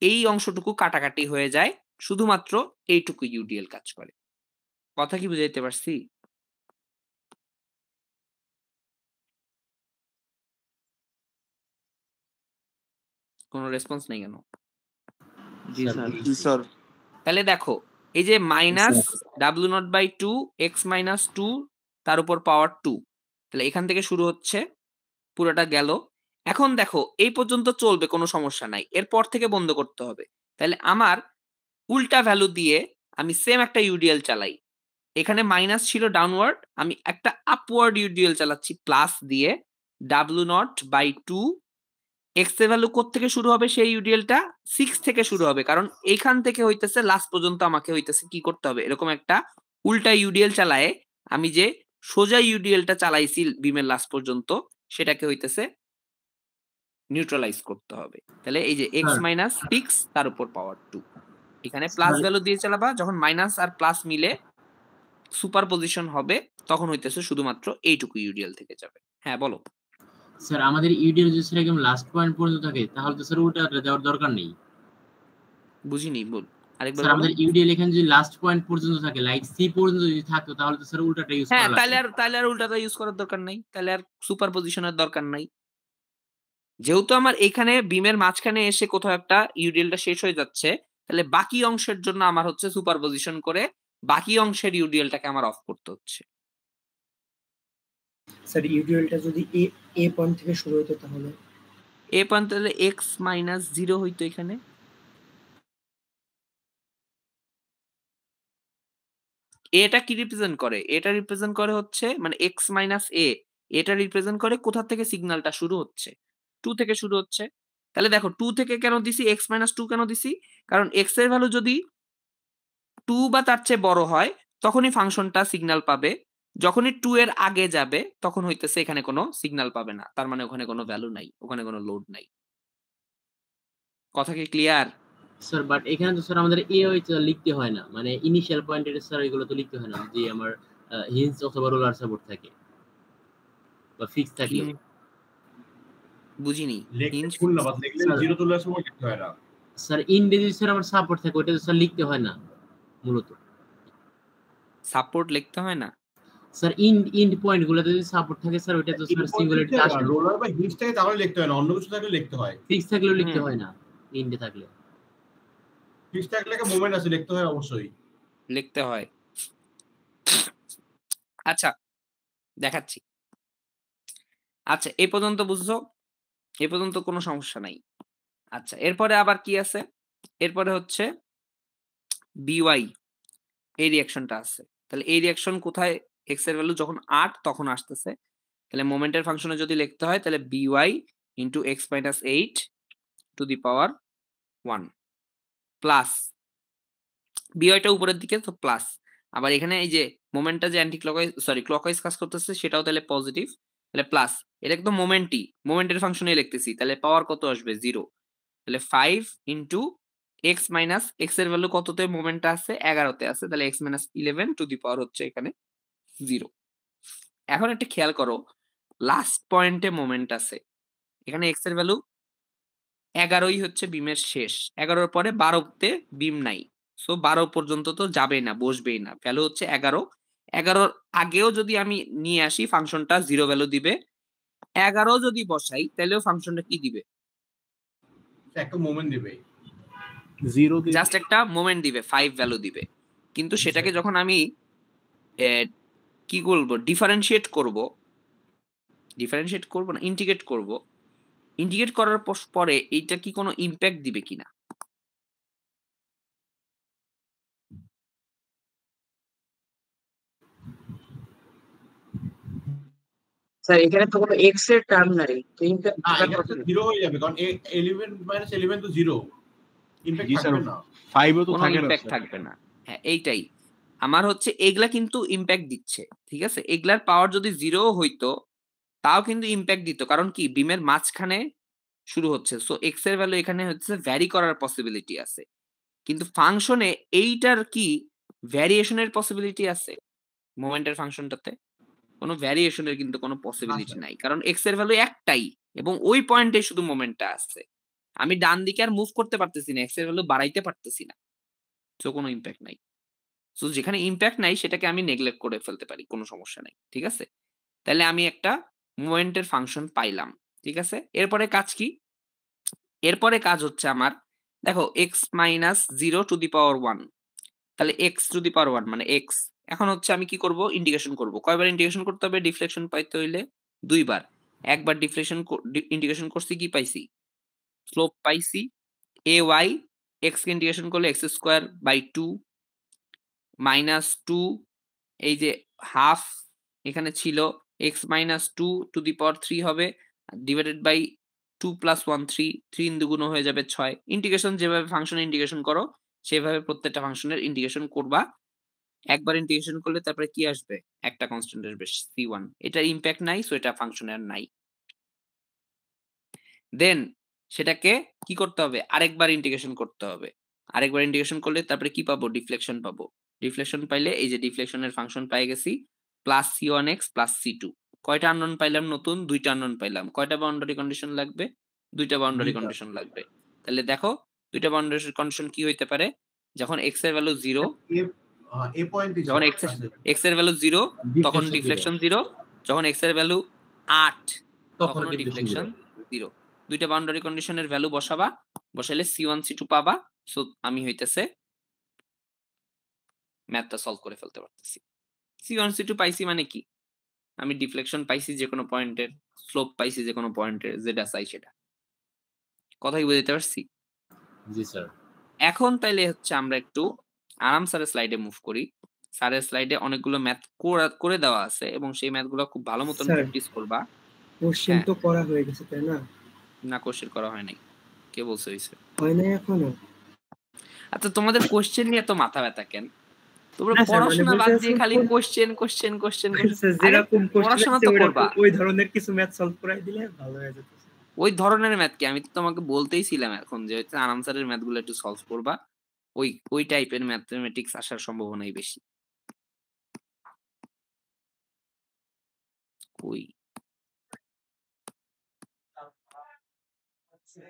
এই অংশটুকু কাটাকাটি হয়ে যায়, শুধুমাত্র এইটুকু ইউডিএল কাজ করে। কথা কি বুঝাইতে পারছি? কোনো রেসপন্স নেই কেন? জি স্যার। তাহলে দেখো এই যে minus W not by 2 X minus 2 তার উপর পাওয়ার 2, তাহলে এখান থেকে শুরু হচ্ছে, পুরোটা গেল। এখন দেখো এই পর্যন্ত চলবে, কোনো সমস্যা নাই, এরপর থেকে বন্ধ করতে হবে। তাহলে আমার উল্টা ভ্যালু দিয়ে আমি সেম একটা ইউডিএল চালাই, এখানে মাইনাস ছিল ডাউনওয়ার্ড, আমি একটা আপওয়ার্ড ইউডিএল চালাচ্ছি প্লাস দিয়ে, ডাব্লিউ নট বাই 2 এক্স এর ভ্যালু কোত্থেকে শুরু হবে, সেই ইউডিএলটা 6 থেকে শুরু হবে, কারণ এইখান থেকে হইতেছে লাস্ট পর্যন্ত আমাকে হইতেছে কি করতে হবে, এরকম একটা উল্টা ইউডিএল চালায় আমি যে সোজা ইউডিএলটা চালাইছি বিমের লাস্ট পর্যন্ত সেটাকে হইতেছে নিউট্রালাইজ করতে হবে। তাহলে এই যে এক্স মাইনাস 6 তার উপর পাওয়ার 2, এখানে প্লাস ভ্যালু দিয়ে চালাবা, যখন মাইনাস আর প্লাস মিলে সুপারপজিশন হবে তখন হইতেছে শুধুমাত্র এইটুকু ইউডিএল থেকে যাবে। হ্যাঁ বলো স্যার, আমাদের ইউডিএল যদি স্যার একদম লাস্ট পয়েন্ট পর্যন্ত থাকে তাহলে তো স্যার উল্টা দেওয়ার দরকার নেই। বুঝিনি, বল আরেকবার। স্যার আমাদের ইউডিএল এখানে যদি লাস্ট পয়েন্ট পর্যন্ত থাকে, লাইক সি পর্যন্ত যদি থাকতো তাহলে তো স্যার উল্টাটা ইউজ করা লাগবে। হ্যাঁ, তাহলে আর উল্টাটা ইউজ করার দরকার নাই, তাহলে আর সুপারপজিশনের দরকার নাই। যেহেতু আমার এখানে বিমের মাঝখানে এসে কোথাও একটা ইউডিএলটা শেষ হয়ে যাচ্ছে, তাহলে বাকি অংশের জন্য আমার হচ্ছে সুপারপজিশন করে বাকি অংশের ইউডিএলটাকে আমার অফ করতে হচ্ছে। স্যার ইউডিএলটা যদি এ পয়েন্ট থেকে শুরু হতো তাহলে এ পয়েন্ট, তাহলে এক্স মাইনাস 0 হইতো এখানে। এটা কি রিপ্রেজেন্ট করে, এটা রিপ্রেজেন্ট করে হচ্ছে মানে এক্স মাইনাস এটা রিপ্রেজেন্ট করে কোথা থেকে সিগন্যালটা শুরু হচ্ছে, 2 থেকে শুরু হচ্ছে। তাহলে দেখো 2 থেকে কেন দিছি, এক্স মাইনাস 2 কেন দিছি, কারণ এক্স এর ভ্যালু যদি 2 বা তার চেয়ে বড় হয় তখনই ফাংশনটা সিগন্যাল পাবে, যখনই 2 এর আগে যাবে তখন হইতেছে এখানে কোনো সিগন্যাল পাবে না, তার মানে ওখানে কোনো ভ্যালু নাই, ওখানে কোনো লোড নাই। কথা কি ক্লিয়ার? স্যার বাট এখানে তো স্যার আমাদের এ হইতে লিখতে হয় না, মানে ইনিশিয়াল পয়েন্টের স্যার এগুলো তো লিখতে হয় না, যে আমার হিঞ্জ অথবা রোলার সাপোর্ট থাকে বা ফিক্স থাকে। বুঝিনি লিখতে হিঞ্জ ভুল না বাট লিখলে স্যার জিরো তোলার সময় লিখতে হয় না। স্যার ইন্ডিভিজুয়াল আমার সাপোর্ট থাকে ওটা তো স্যার লিখতে হয় না মূলত। সাপোর্ট লিখতে হয় না। স্যার ইন্ড পয়েন্টগুলোতে যদি সাপোর্ট থাকে স্যার ওটা তো এই স্যার পয়েন্ট লিখতে সিঙ্গুলারিটি হয় আসে না, না। রোলার বা হিঞ্জ থাকে তাহলে লিখতে হয় না, অন্য কিছু থাকলে লিখতে হয়। ফিক্স থাকলেও লিখতে হুম হয় না ইন্ডে থাকলে। ফিক্স থাকলে একটা মোমেন্ট আছে, লিখতে হয় অবশ্যই। লিখতে হয়। আচ্ছা দেখাচ্ছি। আচ্ছা এই পর্যন্ত বুঝছো? এই পর্যন্ত কোনো সমস্যা নাই। আচ্ছা এরপরে আবার কি আছে? এরপরে হচ্ছে বিওয়াই, এই রিঅ্যাকশনটা আছে। তাহলে এই রিঅ্যাকশন কোথায়? এক্স এর ভ্যালু যখন 8 তখন আসতেছে। তাহলে মোমেন্টের ফাংশনে যদি লিখতে হয় তাহলে b y into x minus 8 to the power 1 plus বিওয়াইটা উপরের দিকে তো প্লাস। আবার এখানে এই যে মোমেন্টটা যে অ্যান্টি ক্লকওয়াইজ সরি ক্লকওয়াইজ কাজ করতেছে সেটাও তাহলে পজিটিভ, তাহলে প্লাস। এটা একদম মোমেন্টই, মোমেন্টের ফাংশনে লিখতেছি, তাহলে পাওয়ার কত আসবে? 0। তাহলে 5 ইন্টু এক্স মাইনাস এক্স এর ভ্যালু কততে মোমেন্টটা আছে? 11তে আছে, তাহলে x minus 11 two the power হচ্ছে এখানে 0। এখন একটা খেয়াল করো, লাস্ট পয়েন্টে মোমেন্ট আছে, এখানে এক্স এর ভ্যালু 11ই হচ্ছে বিমের শেষ, 11-র পরে 12তে বিম নাই, সো 12 পর্যন্ত তো যাবেই না, বসবেই না, ভ্যালু হচ্ছে 11। 11-র আগেও যদি আমি নিয়ে আসি ফাংশনটা 0 ভ্যালু দিবে, 11 যদি বসাই তাহলেও ফাংশনটা কি দিবে? একটা মোমেন্ট দিবে, জাস্ট একটা মোমেন্ট দিবে, 5 ভ্যালু দিবে। কিন্তু সেটাকে যখন আমি কি বলবো ডিফারেন্সিয়েট করব না, ইন্টিগ্রেট করব, ইন্টিগ্রেট করার পরে এইটা কি কোনো ইম্প্যাক্ট দিবে কিনা? স্যার এখানে তো কোনো এক্স এর টার্ম নাই, তো ইমপ্যাক্ট না এখানে তো 0 হয়ে যাবে, কারণ 11 - 11 তো 0, ইমপ্যাক্ট থাকবে না। 5 তো কোনো থাকে না ইম্প্যাক্ট থাকবে না। হ্যাঁ এইটাই আমার হচ্ছে, এগুলা কিন্তু ইম্প্যাক্ট দিচ্ছে, ঠিক আছে? এগুলার পাওয়ার যদি 0 হইতো তাও কিন্তু ইম্প্যাক্ট দিত, কারণ কি বিমের মাঝখানে শুরু হচ্ছে, সো এক্স এর ভ্যালু এখানে হচ্ছে ভ্যারি করার পসিবিলিটি আছে। কিন্তু ফাংশনে এইটার কি ভ্যারিয়েশনের পসিবিলিটি আছে? মোমেন্টের ফাংশনটাতে কোনো ভ্যারিয়েশনের কিন্তু কোনো পসিবিলিটি নাই, কারণ এক্স এর ভ্যালু একটাই এবং ওই পয়েন্টে শুধু মোমেন্টটা আছে। আমি ডান দিকে আর মুভ করতে পারতেছি না, এক্স এর ভ্যালু বাড়াইতে পারতেছি না, সো কোনো ইম্প্যাক্ট নাই। সো যেখানে ইম্প্যাক্ট নাই সেটাকে আমি নেগলেক্ট করে ফেলতে পারি, কোনো সমস্যা নাই, ঠিক আছে? তাহলে আমি একটা মোমেন্টের ফাংশন পাইলাম, ঠিক আছে? এরপরে কাজ কি? এরপরে কাজ হচ্ছে আমার, দেখো x minus 0 two the power 1, তাহলে এক্স টু দি পাওয়ার 1 মানে এক্স। এখন হচ্ছে আমি কি করব? ইন্টিগ্রেশন করব। কয়বার ইন্টিগ্রেশন করতে হবে ডিফ্লেকশন পাইতে হইলে? 2 বার। একবার ডিফ্লেকশন ইন্টিগ্রেশন করছি, কি পাইছি? স্লোপ পাইছি A Y, x K integration করলে এক্স স্কোয়ার বাই 2 মাইনাস 2, এই যে হাফ এখানে ছিল, x minus 2 two the power 3 হবে, ডিভাইডেড বাই 2 প্লাস 1 3, 3 দুগুণ হয়ে যাবে 6। ইন্টিগ্রেশন যেভাবে ফাংশন ইন্টিগ্রেশন করো সেভাবে প্রত্যেকটা ফাংশনের ইন্টিগ্রেশন করবা। একবার ইন্টিগ্রেশন করলে তারপরে কি আসবে? একটা কনস্ট্যান্ট আসবে c1, এটা ইম্প্যাক্ট নাই, সো এটা ফাংশনের নাই। দেন সেটাকে কি করতে হবে? আরেকবার ইন্টিগ্রেশন করতে হবে। আরেকবার ইন্টিগ্রেশন করলে তারপরে কি পাবো? ডিফ্লেকশন পাবো। ডিফ্লেকশন পাইলে এই যে ডিফ্লেকশনের ফাংশন পাই গেছি, প্লাস c1x প্লাস c2। কয়টা আননোন পাইলাম? নতুন 2টা আননোন পাইলাম। কয়টা বাউন্ডারি কন্ডিশন লাগবে? 2টা বাউন্ডারি কন্ডিশন লাগবে। তাহলে দেখো 2টা বাউন্ডারি কন্ডিশন কি হইতে পারে? যখন x এর ভ্যালু 0, এ পয়েন্ট যখন x এর ভ্যালু 0 তখন ডিফ্লেকশন 0, যখন x এর ভ্যালু 8 তখনও ডিফ্লেকশন 0। 2টা বাউন্ডারি কন্ডিশনের ভ্যালু বসাবা, বসাইলে c1 c2 পাবা। সো আমি হইতেছে ম্যাথটা সলভ করে ফেলতে পারতেছি। c1 c2 পাইছি মানে কি? আমি ডিফ্লেকশন পাইছি যে কোনো পয়েন্টের, স্লোপ পাইছি যে কোনো পয়েন্টের, যেটা চাই সেটা। কথাই বুঝতে পারছি? জি স্যার। এখন তাইলে হচ্ছে আমরা একটু আরাম স্যারের স্লাইডে মুভ করি। স্যারের স্লাইডে অনেকগুলো ম্যাথ করে দেওয়া আছে এবং সেই ম্যাথগুলো খুব ভালো মতন স্যার, প্র্যাকটিস করবা। কোশ্চেন হ্যাঁ। তো করা হয়ে গেছে তাই না? না, কোশ্চেন করা হয় নাই। কে বলছে হইছে? হয় নাই এখনো? আচ্ছা তোমাদের কোশ্চেন নিয়ে এত মাথা ব্যথা কেন? তোমরা না স্যার, মানে পড়াশোনা বলতে বাদ দিয়ে চাচ্ছি খালি কোন- কোশ্চেন কোশ্চেন কোশ্চেন স্যার, যেরকম কোশ্চেন পড়াশোনা আছে তো করবা। ওই ধরনের কিছু ম্যাথ সলভ করাই দিলে ভালো হয়ে যেত। ওই ধরনের ম্যাথ কি? আমি তো তোমাকে বলতেই ছিলাম এখন যে হচ্ছে আরাম স্যারের ম্যাথগুলো একটু সলভ করবা। ওই টাইপের ম্যাথমেটিক্স আসার সম্ভাবনাই বেশি। ওই স্যার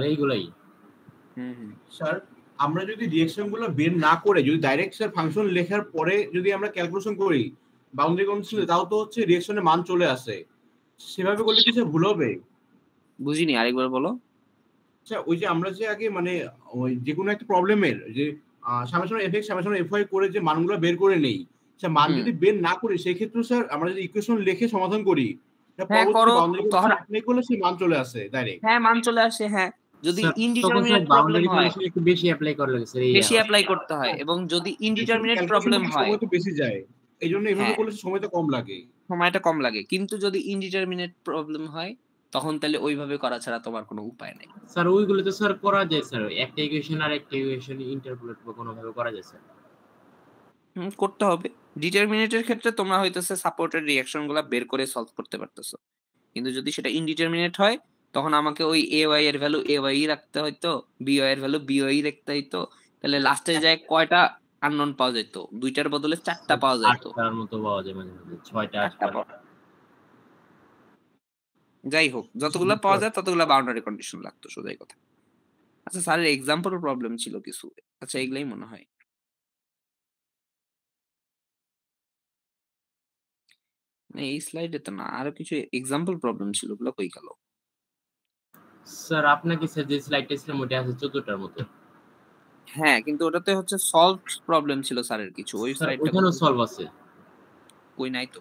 এইগুলাই। স্যার আমরা যদি রিঅ্যাকশন গুলো বের না করে যদি ডাইরেক্ট স্যার ফাংশন লেখার পরে যদি আমরা ক্যালকুলেশন করি বাউন্ডারি কন্ডিশন তাও তো হচ্ছে রিঅ্যাকশনের মান চলে আসে, সেভাবে করলে কি স্যার ভুল হবে? বুঝিনি, আরেকবার বলো। আচ্ছা ওই যে আমরা যে আগে মানে ওই যে কোনো একটা প্রবলেমের যে সামেশন এফএক্স সামেশন এফওয়াই করে যে মানগুলো বের করে নেই, স্যার মান যদি বের না করি সেই ক্ষেত্রে স্যার আমরা যদি ইকুয়েশন লিখে সমাধান করি হ্যাঁ করো, তখন অ্যাপ্লাই করলে সেই মান চলে আসে ডাইরেক্ট। হ্যাঁ মান চলে আসে। হ্যাঁ যদি স্যার তখন স্যার ইনডিটারমিনেট প্রবলেম বাউন্ডারি হয় কন্ডিশন একটু বেশি অ্যাপ্লাই করা লাগে স্যার, এই বেশি অ্যাপ্লাই করতে হয়, এবং যদি ইনডিটারমিনেট ক্যালকুলেশন প্রবলেম করতে হয় সময় তো বেশি যায়, এই জন্য এভাবে হ্যাঁ করলে সময়টা কম লাগে। সময়টা কম লাগে। কিন্তু যদি ইনডিটারমিনেট প্রবলেম হয় তখন তাহলে ওইভাবে করা ছাড়া তোমার কোনো উপায় নেই। স্যার ওইগুলো তো স্যার করা যায় স্যার, একটা ইকুয়েশন আর একটা ইকুয়েশন ইন্টারপোলেট বা কোনোভাবে করা যায় স্যার। করতে হবে। ডিটারমিনেটের ক্ষেত্রে তোমরা হইতেছে সাপোর্টেড রিঅ্যাকশন গুলা বের করে সলভ করতে পারতেছো, কিন্তু যদি সেটা ইনডিটারমিনেট হয় তখন আমাকে ওই এ ওয়াই এর ভ্যালু এ ওয়াই রাখতে হইতো, বি ওয়াই এর ভ্যালু বি ওয়াই রাখতে হইতো, তাহলে লাস্টে যায় কয়টা আননোন পাওয়া যেত? দুইটার বদলে চারটা পাওয়া যেত। 8টার মতো পাওয়া যায় মাঝে মাঝে, 6টা 8টা 8টা। যাই হোক, যতগুলা পাওয়া যায় ততগুলা বাউন্ডারি কন্ডিশন লাগতো, সোজাই কথা। আচ্ছা স্যারের এক্সাম্পল প্রবলেম ছিল কিছু, আচ্ছা এগুলাই মনে হয়। না, এই স্লাইডে তো না, আরো কিছু এক্সাম্পল প্রবলেম ছিল, ওগুলো কই গেল? স্যার আপনাকে স্যার যে স্লাইডটা ছিল ওটা আছে 14টার মতো। হ্যাঁ কিন্তু ওটাতে হচ্ছে সলভ প্রবলেম ছিল স্যারের কিছু, ওই স্যার স্লাইডটা ওখানেও সলভ আছে। কই নাই তো।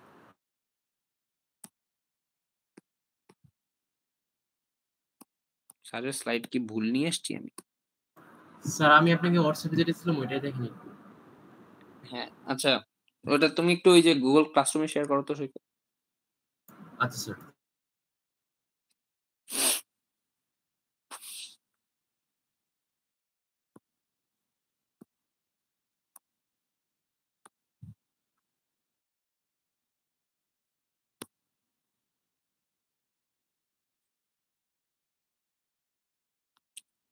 স্যারের স্লাইড কি ভুল নিয়ে এসেছি আমি? স্যার আমি আপনাকে হোয়াটসঅ্যাপে যেটা ছিল ওইটাই দেখেনি। হ্যাঁ আচ্ছা, ওটা তুমি একটু ওই যে গুগল ক্লাসরুমে শেয়ার করো তো সৈকত। আচ্ছা স্যার।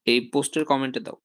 এই পোস্টের কমেন্টে দাও।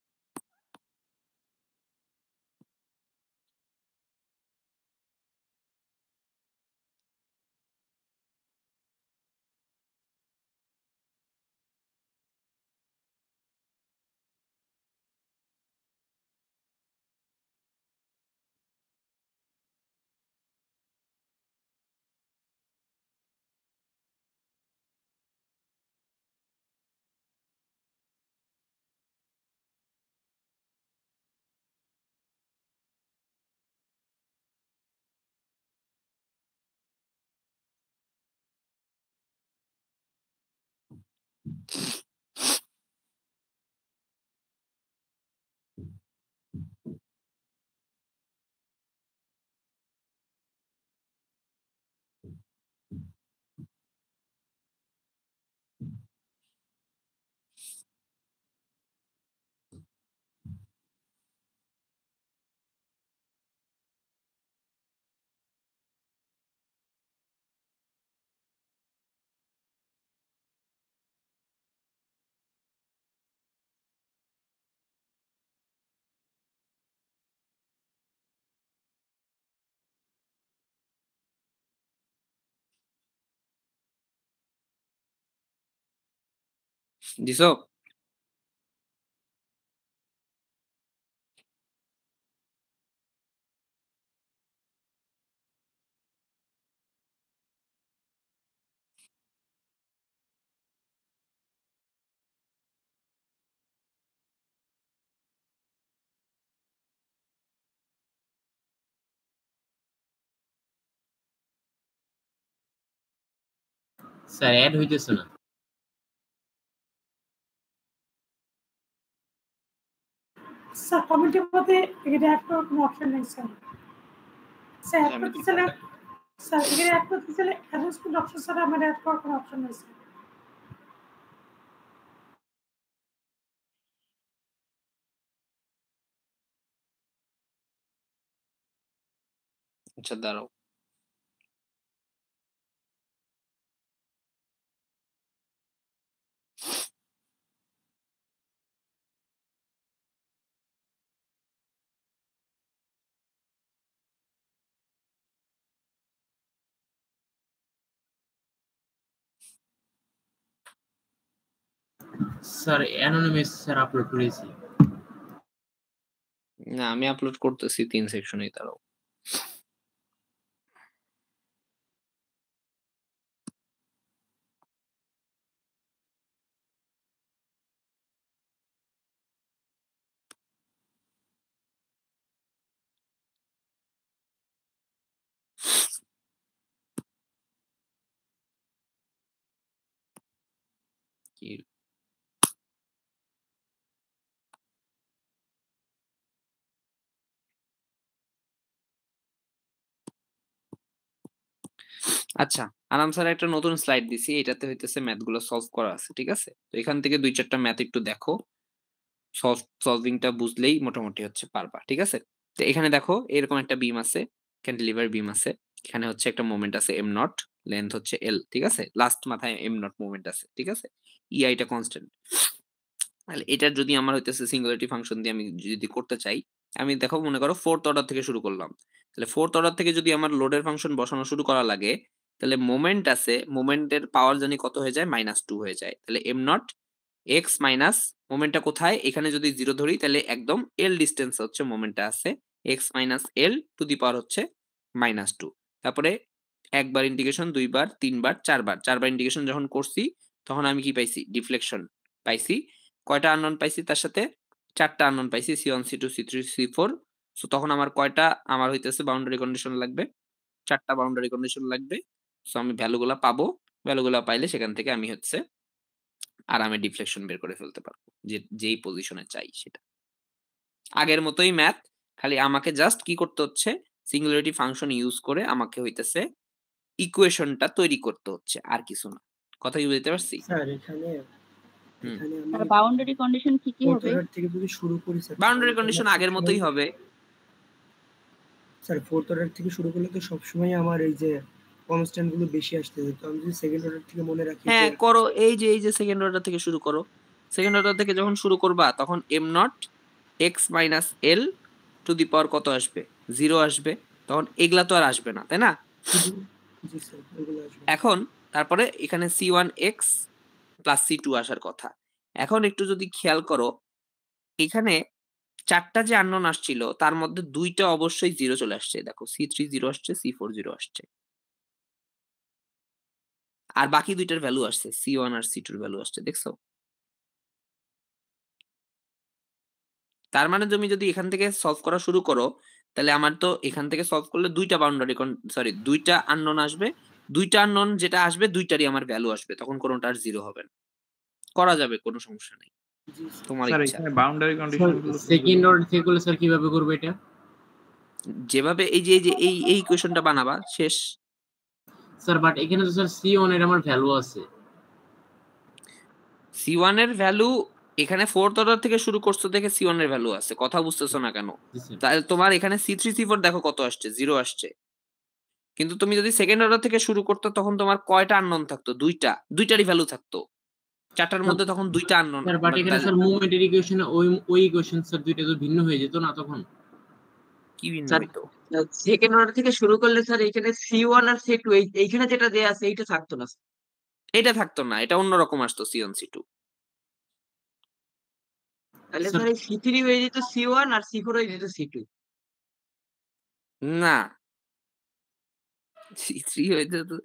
দিছো? স্যার অ্যাড হইতেছে না। স্যার কমিটির মধ্যে এটা অ্যাড করার কোনো অপশন নেই স্যার। স্যার অ্যাড করতে চাইলে স্যার এখানে অ্যাড করতে চাইলে অ্যারেঞ্জমেন্ট অপশন ছাড়া আমার অ্যাড করার কোনো অপশন নেই স্যার। আচ্ছা দাঁড়াও। স্যার অ্যানোনিমাস স্যার আপলোড করেছি। না আমি আপলোড করতেছি 3 সেকশনেই, তারাও কি আচ্ছা, আরাম স্যার একটা নতুন স্লাইড দিছি, এটাতে হইতেছে ম্যাথ গুলো সলভ করা আছে, ঠিক আছে? তো এখান থেকে 2-4টা ম্যাথ একটু দেখো, সলভিংটা বুঝলেই মোটামুটি হচ্ছে পারবা, ঠিক আছে? তো এখানে দেখো এরকম একটা বিম আছে, ক্যান্টিলিভার বিম আছে, এখানে হচ্ছে একটা মোমেন্ট আছে এম নট, লেন্থ হচ্ছে এল, ঠিক আছে? লাস্ট মাথায় এম নট মোমেন্ট আছে, ঠিক আছে? ইআইটা কনস্ট্যান্ট। তাহলে এটার যদি আমার হইতেছে সিঙ্গুলারিটি ফাংশন দিয়ে আমি যদি করতে চাই, আমি দেখো মনে করো 4th অর্ডার থেকে শুরু করলাম। তাহলে 4th অর্ডার থেকে যদি আমার লোডের ফাংশন বসানো শুরু করা লাগে, তাহলে মোমেন্ট আছে, মোমেন্টের পাওয়ার জানি কত হয়ে যায়, -2 হয়ে যায়। তাহলে এম নট এক্স মাইনাস মোমেন্টটা কোথায়, এখানে যদি 0 ধরি তাহলে একদম এল ডিস্টেন্স হচ্ছে মোমেন্টটা আছে, x minus l to the power হচ্ছে -2। তারপরে একবার ইন্টিগ্রেশন, দুইবার, তিনবার, চারবার ইন্টিগ্রেশন যখন করছি তখন আমি কি পাইছি, ডিফ্লেকশন পাইছি। কয়টা আননোন পাইছি তার সাথে, 4টা আননোন পাইছি, C1 C2 C3 C4। So তখন আমার কয়টা আমার হইতেছে বাউন্ডারি কন্ডিশন লাগবে, 4টা বাউন্ডারি কন্ডিশন লাগবে। সো আমি ভ্যালুগুলা পাবো, ভ্যালুগুলা পাইলে সেখান থেকে আমি হচ্ছে আরামে ডিফ্লেকশন বের করে ফেলতে পারবো, যেই পজিশনে চাই সেটা। আগের মতোই ম্যাথ, খালি আমাকে জাস্ট কি করতে হচ্ছে, সিঙ্গুলারিটি ফাংশন ইউজ করে আমাকে হইতেছে ইকুয়েশনটা তৈরি করতে হচ্ছে, আর কিছু না। কথা কি বুঝতে পারছি? স্যার এখানে আর বাউন্ডারি কন্ডিশন কি কি হবে? অর্ডার থেকে যদি শুরু করি স্যার, বাউন্ডারি কন্ডিশন আগের মতোই হবে স্যার। 4th অর্ডার থেকে শুরু করলে তো সবসময় আমার এই যে কনস্ট্যান্ট গুলো বেশি আসতেছে, তো আমি যদি সেকেন্ড অর্ডার থেকে মনে রাখি হ্যাঁ করো, এই যে সেকেন্ড অর্ডার থেকে শুরু করো। সেকেন্ড অর্ডার থেকে যখন শুরু করবা তখন m naught x minus l to the power কত আসবে, 0 আসবে। তখন এগুলা তো আর আসবে না, তাই না? জি স্যার, ওগুলো আসবে। এখন তারপরে এখানে C1 x প্লাস C2 আসার কথা। এখন একটু যদি খেয়াল করো, এখানে 4টা যে আননোন আসছিল তার মধ্যে 2টা অবশ্যই 0 চলে আসছে, দেখো C3 0 আসছে, C4 0 আসছে, আর বাকি 2টার ভ্যালু আসছে, C1 আর C2 এর ভ্যালু আসছে, দেখছো? তার মানে তুমি যদি এখান থেকে সলভ করা শুরু করো, তাহলে আমার তো এখান থেকে সলভ করলে 2টা বাউন্ডারি সরি 2টা আননোন আসবে, 2টা আননোন যেটা আসবে 2টারই আমার ভ্যালু আসবে, তখন কোনোটার 0 হবে না। করা যাবে, কোনো সমস্যা নেই, তোমার স্যার ইচ্ছা। এখানে বাউন্ডারি কন্ডিশন গুলো সেকেন্ড অর্ডার থেকে করলে স্যার কিভাবে করবে এটা? যেভাবে এই যে এই ইকুয়েশনটা বানাবা, শেষ। স্যার বাট এখানে তো স্যার C1 এর আমার ভ্যালু আছে। C1 এর ভ্যালু এখানে 4th অর্ডার থেকে শুরু করছো দেখে C1 এর ভ্যালু আছে, কথা বুঝতেছো না কেন? তাহলে তোমার এখানে C3 C4 দেখো কত আসছে, 0 আসছে। কিন্তু তুমি যদি সেকেন্ড অর্ডার থেকে শুরু করতে তখন তোমার কয়টা আননোন থাকতো, 2টারই ভ্যালু থাকতো, 4টার মধ্যে তখন 2টা আননোন। স্যার বাট এখানে স্যার মোমেন্টের ইকুয়েশনে ওই ইকুয়েশন স্যার দুইটা তো ভিন্ন হয়ে যেত না তখন? কি ভিন্ন হইতো? সেকেন্ড অর্ডার থেকে শুরু করলে স্যার এখানে C1 আর C2 এইখানে যেটা দেয়া আছে এইটা থাকতো না। এটা থাকতো না, এটা অন্যরকম আসতো C1 C2। তাহলে স্যার এই C3 হয়ে যেত C1 আর C4 হয়ে যেত C2। না, C3 হইতো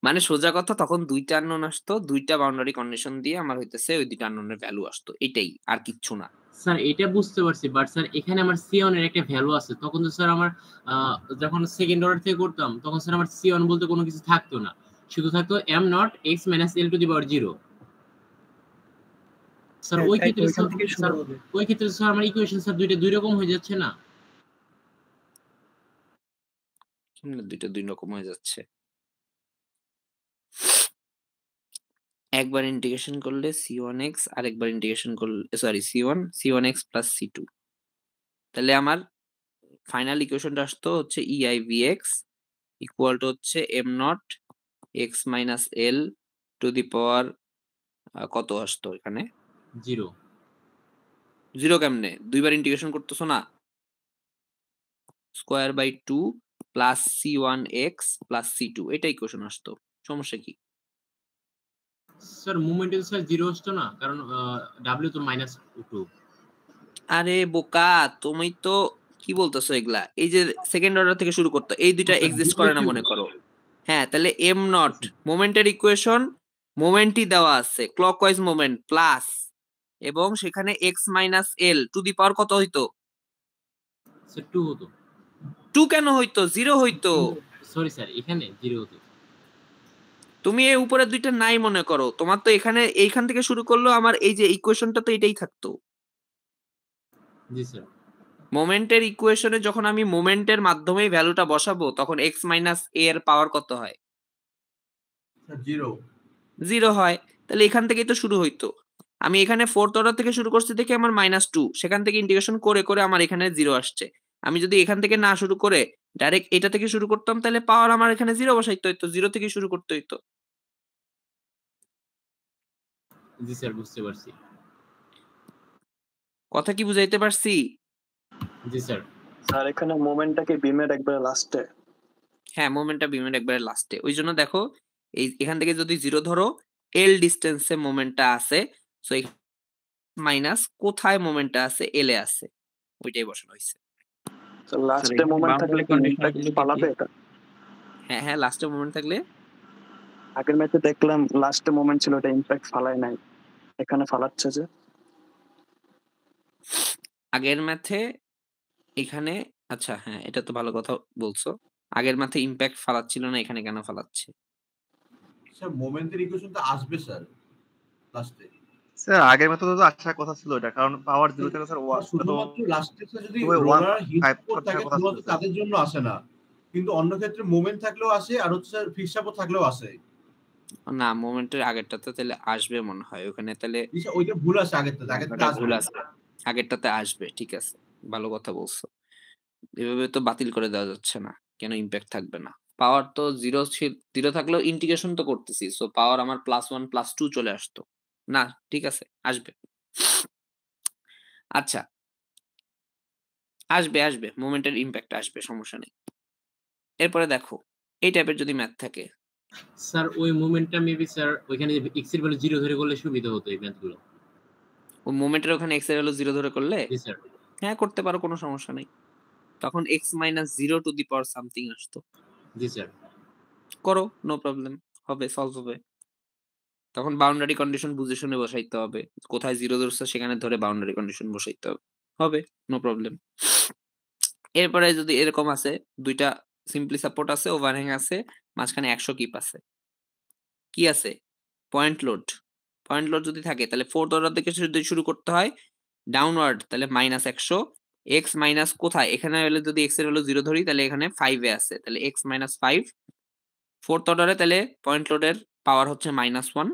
মানে সোজা কথা, তখন 2টা আননোন আসতো, 2টা বাউন্ডারি কন্ডিশন দিয়ে আমার হইতেছে ওই 2টা আননোনের ভ্যালু আসতো, এটাই, আর কিচ্ছু না। স্যার এটা বুঝতে পারছি, বাট স্যার এখানে আমার C1 এর একটা ভ্যালু আছে, তখন তো স্যার আমার যখন সেকেন্ড অর্ডার থেকে করতাম তখন স্যার আমার C1 বলতে কোনো কিছু থাকতো না, শুধু থাকতো m naught x minus l to the power 0। Sir ওই ক্ষেত্রে স্যার আমার ইকুয়েশন স্যার দুইটা দুই রকম হয়ে যাচ্ছে না? দুইটা দুই রকম হয়ে যাচ্ছে। একবার ইন্টিগ্রেশন করলে C1x, আর একবার ইন্টিগ্রেশন করলে সরি C1x প্লাস C2, তাহলে আমার ফাইনাল ইকুয়েশনটা আসতো হচ্ছে EIVX ইকুয়াল টু হচ্ছে m naught x minus l to the power কত আসতো এখানে, 0। 0 কেমনে, দুইবার ইন্টিগ্রেশন করতেছো না, square by 2 plus C1x plus C2, এটা ইকুয়েশন আসতো, সমস্যা কি? স্যার মোমেন্টে স্যার 0 আসতো না, কারণ w তো -2। আরে বোকা, তুমি তো কি বলতেছো এগুলা? এই যে সেকেন্ড অর্ডার থেকে শুরু করতে, এই দুইটা এক্সিস্ট করে না মনে করো। হ্যাঁ, তাহলে এম নট মোমেন্টের ইকুয়েশন, মোমেন্টই দেওয়া আছে, ক্লকওয়াইজ মোমেন্ট প্লাস, এবং সেখানে x minus l to the power কত হইতো? স্যার 2 হতো। 2 কেন হইতো? 0 হইতো। সরি স্যার, এখানে 0 হতো। তুমি এই উপরের দুইটা নাই মনে করো, তোমার তো এখানে এইখান থেকে শুরু করলো, আমার এই যে ইকুয়েশনটা তো এটাই থাকতো। জি স্যার। মোমেন্টের ইকুয়েশনে যখন আমি মোমেন্টের মাধ্যমে ভ্যালুটা বসাবো, তখন এক্স মাইনাস এ এর পাওয়ার কত হয়? 0 হয়। তাহলে এখান থেকেই তো শুরু হইতো। আমি এখানে ফোর্থ অর্ডার থেকে শুরু করছি দেখে আমার -2, সেখান থেকে ইন্টিগ্রেশন করে করে আমার এখানে 0 আসছে। আমি যদি এখান থেকে না শুরু করে ডাইরেক্ট এটা থেকে শুরু করতাম, তাহলে পাওয়ার আমার এখানে 0 বসাইতে হইতো, 0 থেকে শুরু করতে হইতো। জি স্যার, বুঝতে পারছি। কথা কি বুঝাইতে পারছি? জি স্যার। স্যার এখানে মোমেন্টটাকে বিমের একবারে লাস্টে। হ্যাঁ, মোমেন্টটা বিমের একবারে লাস্টে। ওই জন্য দেখো, এই এখান থেকে যদি 0 ধরো, এল ডিস্টেন্সে মোমেন্টটা আছে, সো মাইনাস কোথায় মোমেন্টটা আছে? এল এ আছে, ওইটাই বসানো হয়েছে। তো লাস্টে মোমেন্ট থাকলে কি ইমপ্যাক্ট পালাবে এটা? হ্যাঁ হ্যাঁ, লাস্টে মোমেন্ট থাকলে। আগের ম্যাচে দেখলাম লাস্টে মোমেন্ট ছিল, এটা ইমপ্যাক্ট ফালায় নাই, এখানে ফালাচ্ছে যে। আগের ম্যাথে এখানে, আচ্ছা হ্যাঁ, এটা তো ভালো কথা বলছো। আগের ম্যাথে ইমপ্যাক্ট ফালাচ্ছিল না, এখানে কেন ফালাচ্ছে? স্যার মোমেন্টের ইকুয়েশন তো আসবে স্যার লাস্টে। স্যার আগের মতো তো আসার কথা ছিল এটা, কারণ পাওয়ার 0 থেকে স্যার শুধুমাত্র লাস্টে যদি রোলার হিট থাকে শুধুমাত্র তাদের জন্য আসে না, কিন্তু অন্য ক্ষেত্রে মোমেন্ট থাকলেও আসে, আর হচ্ছে স্যার ফিক্স সাপোর্ট থাকলেও আসে। না, মোমেন্টের আগেরটাতে তাহলে আসবে মনে হয় ওখানে, তাহলে ওইটা ভুল আছে, আগেরটা ভুল আছে, আগেরটাতে আসবে। ঠিক আছে, ভালো কথা বলছো। এভাবে তো বাতিল করে দেওয়া যাচ্ছে না, কেন ইমপ্যাক্ট থাকবে না? পাওয়ার তো 0 থাকলেও ইন্টিগ্রেশন তো করতেছি, সো পাওয়ার আমার +1 +2 চলে আসতো না। ঠিক আছে, আসবে। আচ্ছা, আসবে আসবে, মোমেন্টের ইমপ্যাক্ট আসবে, সমস্যা নেই। এরপরে দেখো, এই টাইপের যদি ম্যাথ থাকে, স্যার ওই মোমেন্টটা মেবি স্যার ওইখানে এক্স এর ভ্যালু 0 ধরে করলে সুবিধা হতো এই ম্যাথগুলো। ওই মোমেন্টের ওখানে এক্স এর ভ্যালু 0 ধরে করলে? জি স্যার। হ্যাঁ, করতে পারো, কোনো সমস্যা নেই। তখন x minus 0 two the power something আসতো। জি স্যার। করো, নো প্রবলেম, হবে, সলভ হবে। তখন বাউন্ডারি কন্ডিশন বুঝে শুনে বসাইতে হবে, কোথায় 0 ধরছে সেখানে ধরে বাউন্ডারি কন্ডিশন বসাইতে হবে, হবে, নো প্রবলেম। এরপরে যদি এরকম আছে, দুইটা সিম্পলি সাপোর্ট আছে, ওভারহ্যাং আছে, মাঝখানে 100 কিপ আছে, কি আছে? Point load. পয়েন্ট লোড যদি থাকে, তাহলে ফোর্থ অর্ডার থেকে যদি শুরু করতে হয় ডাউনওয়ার্ড, তাহলে -100। এক্স মাইনাস কোথায়? এখানে হলে যদি এক্স এর ভ্যালু 0 ধরি, তাহলে এখানে 5 এ আছে, তাহলে এক্স মাইনাস 5 ফোর্থ অর্ডারে, তাহলে পয়েন্ট লোডের পাওয়ার হচ্ছে -1।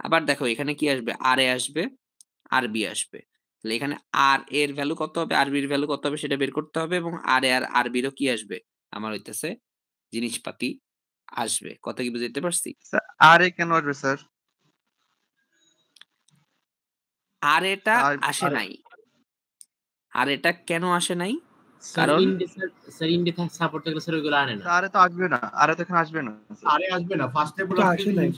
আবার দেখো এখানে কি আসবে? আর এ আসবে, আর বি আসবে, তাহলে এখানে আর এর ভ্যালু কত হবে, আর বির ভ্যালু কত হবে সেটা বের করতে হবে, এবং আর এ আর আর বিরও কি আসবে? আমার হইতেছে জিনিসপাতি আসবে। কথা কি বুঝতে পারছি? আর এ কেন আসবে স্যার? আর এটা আসে নাই। আর এটা কেন আসে নাই? স্যার কারণ স্যার ইন্ডে সাপোর্ট থাকলে স্যার ওইগুলো আনে না। আরে তো আসবে না, আরে তো এখানে আসবে না, আরে আসবে না, ফার্স্ট স্টেপ আসে নাই।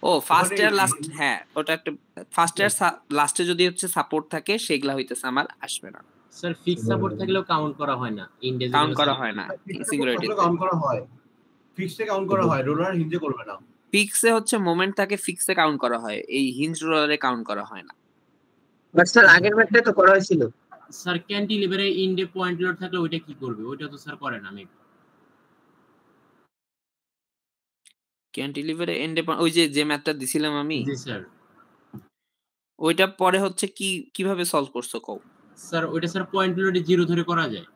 ও ফার্স্ট ইয়ার লাস্ট, হ্যাঁ ওটা একটা ফার্স্ট ইয়ার লাস্টে যদি হচ্ছে সাপোর্ট থাকে, সেগুলা হইতেছে আমার আসবে না। স্যার ফিক্স সাপোর্ট থাকলেও কাউন্ট করা হয় না, ইন্ডে কাউন্ট করা হয় না, সিঙ্গুলারিটিতে কাউন্ট করা হয়, ফিক্সে কাউন্ট করা হয়, রোলার হিঞ্জে করবে না। ফিক্সে হচ্ছে মোমেন্ট থাকে, ফিক্সে কাউন্ট করা হয়, এই হিঞ্জ রোলারে কাউন্ট করা হয় না। বাট স্যার আগের ম্যাচে তো করা হয়েছিল। স্যার ক্যান্টিলিভারে ইন্ডে পয়েন্ট লোড থাকলে ওইটা কি করবে? ওইটা তো স্যার করে না। আমি ক্যান্টিলিভারে এন্ডে ওই যে ম্যাথটা দিছিলাম আমি। জি স্যার। ওইটা পরে হচ্ছে কি কিভাবে সলভ করছো কও? স্যার ওইটা স্যার পয়েন্ট লোডে 0 ধরে করা যায়।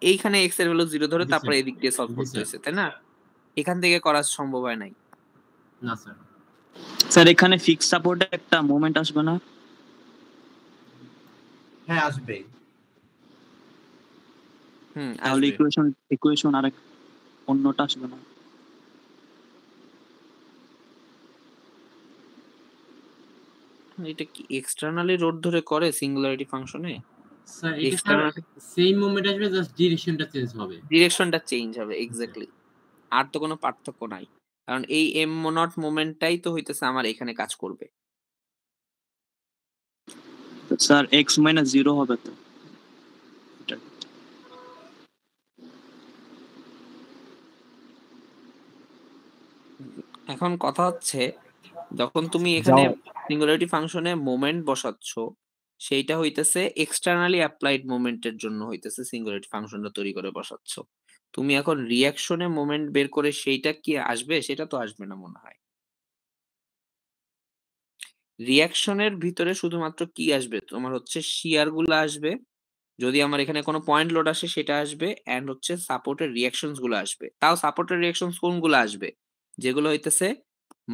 এইখানে এক্স এর ভ্যালু 0 ধরে তারপরে এদিক দিয়ে সলভ করতে হইছে, তাই না? এখান থেকে করা সম্ভব হয় নাই। না স্যার। স্যার এখানে ফিক্স সাপোর্টে একটা মোমেন্ট আসবে না? হ্যাঁ আসবে। তাহলে ইকুয়েশন আরেক অন্যটা আসবে না? এটা কি এক্সটারনালি রোড ধরে করে সিঙ্গুলারিটি ফাংশনে? স্যার এটা সেম মোমেন্ট আসবে, জাস্ট ডিরেকশনটা চেঞ্জ হবে। ডিরেকশনটা চেঞ্জ হবে, এক্স্যাক্টলি। আর তো কোনো পার্থক্য নাই, কারণ এই এম নট মোমেন্টটাই তো হইতেছে আমার এখানে কাজ করবে। স্যার এক্স মাইনাস 0 হবে তো। এখন কথা হচ্ছে যখন তুমি এখানে সিঙ্গুলারিটি ফাংশনে মোমেন্ট বসাচ্ছ, সেইটা হইতেছে এক্সটার্নালি অ্যাপ্লাইড মোমেন্টের জন্য হইতেছে সিঙ্গুলারিটি ফাংশনটা তৈরি করে বসাচ্ছ। তুমি এখন রিঅ্যাকশনে মোমেন্ট বের করে সেইটা কি আসবে? সেটা তো আসবে না মনে হয়। রিঅ্যাকশনের ভিতরে শুধুমাত্র কি আসবে? তোমার হচ্ছে শিয়ার গুলো আসবে, যদি আমার এখানে কোনো পয়েন্ট লোড আসে সেটা আসবে, এন্ড হচ্ছে সাপোর্টের রিঅ্যাকশনস গুলো আসবে। তাও সাপোর্টের রিঅ্যাকশনস কোনগুলো আসবে? যেগুলো হইতেছে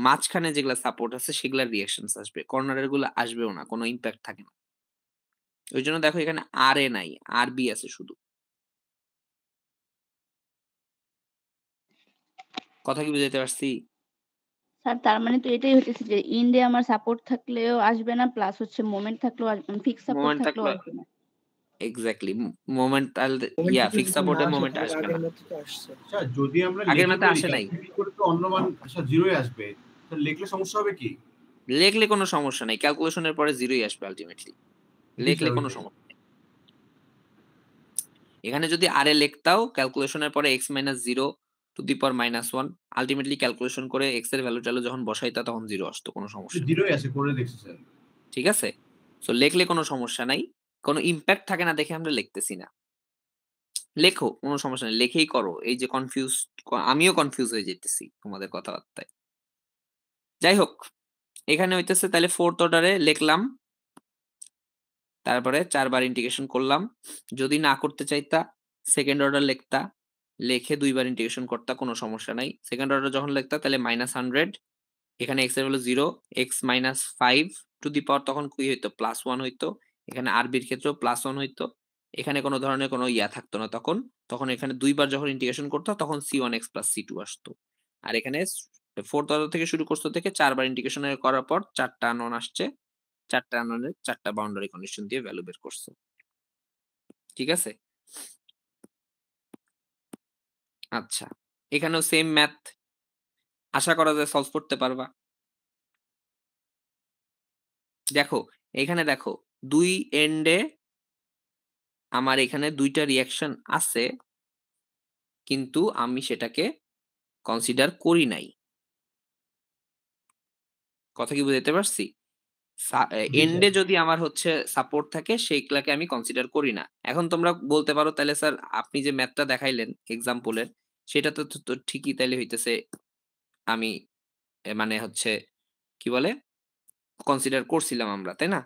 মাঝখানে যেগুলা সাপোর্ট আছে সেগুলার রিঅ্যাকশনস আসবে, কর্নারের গুলো আসবেও না, কোনো ইম্প্যাক্ট থাকে না। ওই জন্য দেখো এখানে আর এ নাই, আর বি আছে শুধু। কথা কি বুঝাইতে পারছি? স্যার তার মানে তো এটাই হচ্ছে যে ইন্ডে আমার সাপোর্ট থাকলেও আসবে না, প্লাস হচ্ছে মোমেন্ট থাকলেও ফিক্স সাপোর্ট মোমেন্ট থাকলেও থাকলে আসবে না। এক্স্যাক্টলি, মোমেন্ট মোমেন্ট ইয়া থেকে ফিক্স যদি সাপোর্টে না আসে মোমেন্ট তাহলে আসবে আগের না। মতো তো আসছে। আচ্ছা যদি আমরা আগের লিখে মাতে করি আসে নাই, ক্যালকুলেট করে তো অন্য মান আচ্ছা জিরোই আসবে, তো লিখলে সমস্যা হবে কি? লেখলে কোনো সমস্যা নাই, ক্যালকুলেশনের পরে জিরোই আসবে আলটিমেটলি, লেখলে কোনো সমস্যা নেই। এখানে যদি আর এ লিখতাও ক্যালকুলেশনের পরে x minus zero two the power minus one, ultimately calculation করে এক্স এর ভ্যালু টালু যখন বসাইতা তখন জিরো আসতো, কোনো সমস্যা নেই। জিরোই আছে করে দেখছি স্যার। ঠিক আছে, সো লেখলে কোনো সমস্যা নাই, কোনো ইম্প্যাক্ট থাকে না দেখে আমরা লিখতেছি না। লেখো, কোনো সমস্যা নেই, লেখেই করো। এই যে কনফিউজ, আমিও কনফিউজ হয়ে যেতেছি তোমাদের কথাবার্তায়। যাই হোক, এখানে হইতেছে তাহলে ফোর্থ অর্ডারে লিখলাম, তারপরে 4 বার ইন্টিগ্রেশন করলাম। যদি না করতে চাইতা সেকেন্ড অর্ডার লিখতা, লিখে 2 বার ইন্টিগ্রেশন করতা, কোনো সমস্যা নাই। সেকেন্ড অর্ডার যখন লিখতা তাহলে -100, এখানে x এর ভ্যালু 0, x - 5 টু দি পাওয়ার তখন কি হইতো? +1 হইতো। এখানে আরবির ক্ষেত্রেও +1 হইতো। এখানে কোনো ধরনের কোনো ইয়া থাকতো না তখন। তখন এখানে 2 বার যখন ইন্টিগ্রেশন করতো তখন c1x + c2 আসতো। আর এখানে ফোর্থ অর্ডার থেকে শুরু করতে থেকে 4 বার ইন্টিগ্রেশন করার পর 4টা আননোন আসছে, 4টা আননোনের 4টা বাউন্ডারি কন্ডিশন দিয়ে ভ্যালু বের করছো। ঠিক আছে? আচ্ছা, এখানেও সেম ম্যাথ, আশা করা যায় সলভ করতে পারবা। দেখো এখানে দেখো 2 এন্ডে আমার এখানে 2টা রিঅ্যাকশন আছে, কিন্তু আমি সেটাকে কনসিডার করি নাই। কথা কি বুঝাইতে পারছি? এন্ডে যদি আমার হচ্ছে সাপোর্ট থাকে সেইগুলাকে আমি কনসিডার করি না। এখন তোমরা বলতে পারো তাহলে স্যার আপনি যে ম্যাথটা দেখাইলেন এক্সাম্পলের, সেটা তো ঠিকই তাইলে হইতেছে আমি মানে হচ্ছে কি বলে কনসিডার করছিলাম আমরা, তাই না?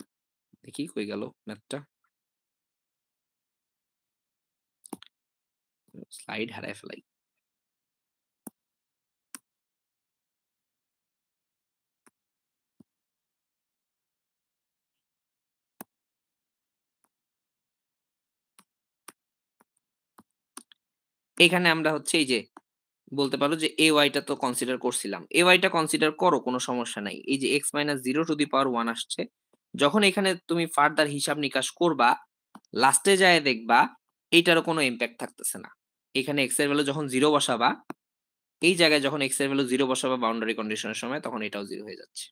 দেখি কই গেল ম্যাথটা, স্লাইড হারায় ফেলাই। এখানে আমরা হচ্ছে এই যে বলতে পারো যে এ ওয়াইটা তো কনসিডার করছিলাম, এ ওয়াইটা কনসিডার করো, কোনো সমস্যা নাই। এই যে x - 0 টু দি পাওয়ার 1 আসছে, যখন এখানে তুমি ফার্দার হিসাব নিকাশ করবা লাস্টে যায় দেখবা এইটারও কোনো ইম্প্যাক্ট থাকতেছে না। এখানে x এর ভ্যালু যখন 0 বসাবা, এই জায়গায় যখন x এর ভ্যালু 0 বসাবা বাউন্ডারি কন্ডিশনের সময়, তখন এটাও 0 হয়ে যাচ্ছে।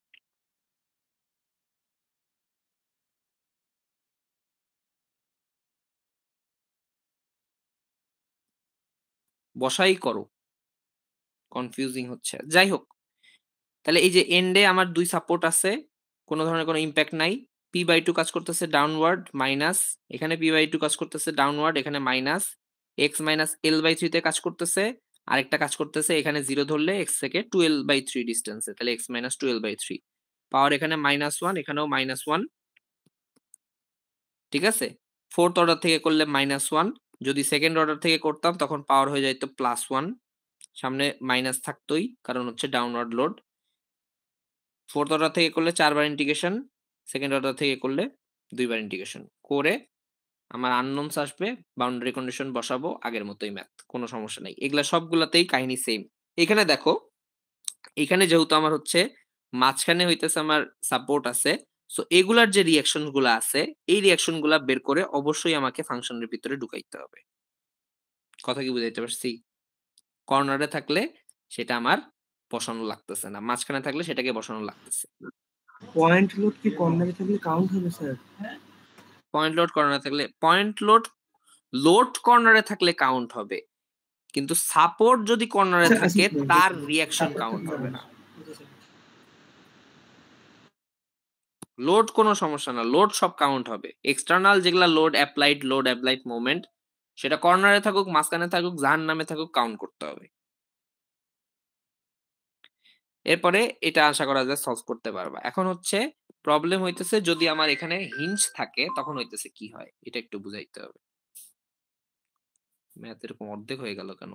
বসাই করো, কনফিউজিং হচ্ছে। যাই হোক, তাহলে এই যে এন্ডে আমার 2 সাপোর্ট আছে, কোনো ধরনের কোনো ইম্প্যাক্ট নাই। p/2 কাজ করতেছে ডাউনওয়ার্ড মাইনাস, এখানে p/2 কাজ করতেছে ডাউনওয়ার্ড, এখানে মাইনাস, x - l/3 তে কাজ করতেছে, আরেকটা কাজ করতেছে এখানে 0 ধরলে x থেকে 12/3 ডিসটেন্সে, তাহলে x - 12/3 পাওয়ার এখানে -1, এখানেও -1। ঠিক আছে, ফোর্থ অর্ডার থেকে করলে -1, যদি সেকেন্ড অর্ডার থেকে করতাম তখন পাওয়ার হয়ে যাইতো +1, সামনে মাইনাস থাকতোই কারণ হচ্ছে ডাউনওয়ার্ড লোড। ফোর্থ অর্ডার থেকে করলে 4 বার ইন্টিগ্রেশন, সেকেন্ড অর্ডার থেকে করলে 2 বার ইন্টিগ্রেশন করে আমার আননোনস আসবে, বাউন্ডারি কন্ডিশন বসাবো, আগের মতোই ম্যাথ, কোনো সমস্যা নাই। এগুলা সবগুলাতেই কাহিনী সেম। এখানে দেখো, এখানে যেহেতু আমার হচ্ছে মাঝখানে হইতেছে আমার সাপোর্ট আছে, সো এগুলার যে রিঅ্যাকশন গুলা আছে এই রিঅ্যাকশন গুলা বের করে অবশ্যই আমাকে ফাংশনের ভিতরে ঢুকাইতে হবে। কথা কি বুঝাইতে পারছি? কর্নারে থাকলে সেটা আমার বসানো লাগতেছে না, মাঝখানে থাকলে সেটাকে বসানো লাগতেছে। পয়েন্ট লোড কি কর্নারে থাকলে কাউন্ট হবে স্যার? পয়েন্ট লোড কর্নারে থাকলে লোড কর্নারে থাকলে কাউন্ট হবে, কিন্তু সাপোর্ট যদি কর্নারে থাকে তার রিঅ্যাকশন কাউন্ট হবে না। লোড কোনো সমস্যা না, লোড সব কাউন্ট হবে। এক্সটার্নাল যেগুলা লোড অ্যাপ্লাইড মোমেন্ট, সেটা কর্নারে থাকুক, মাঝখানে থাকুক, জাহান্নামে থাকুক, কাউন্ট করতে হবে। এরপরে এটা আশা করা যায় সলভ করতে পারবা। এখন হচ্ছে প্রবলেম হইতেছে যদি আমার এখানে হিঞ্জ থাকে তখন হইতেছে কি হয়, এটা একটু বুঝাইতে হবে। ম্যাথ এরকম অর্ধেক হয়ে গেল কেন?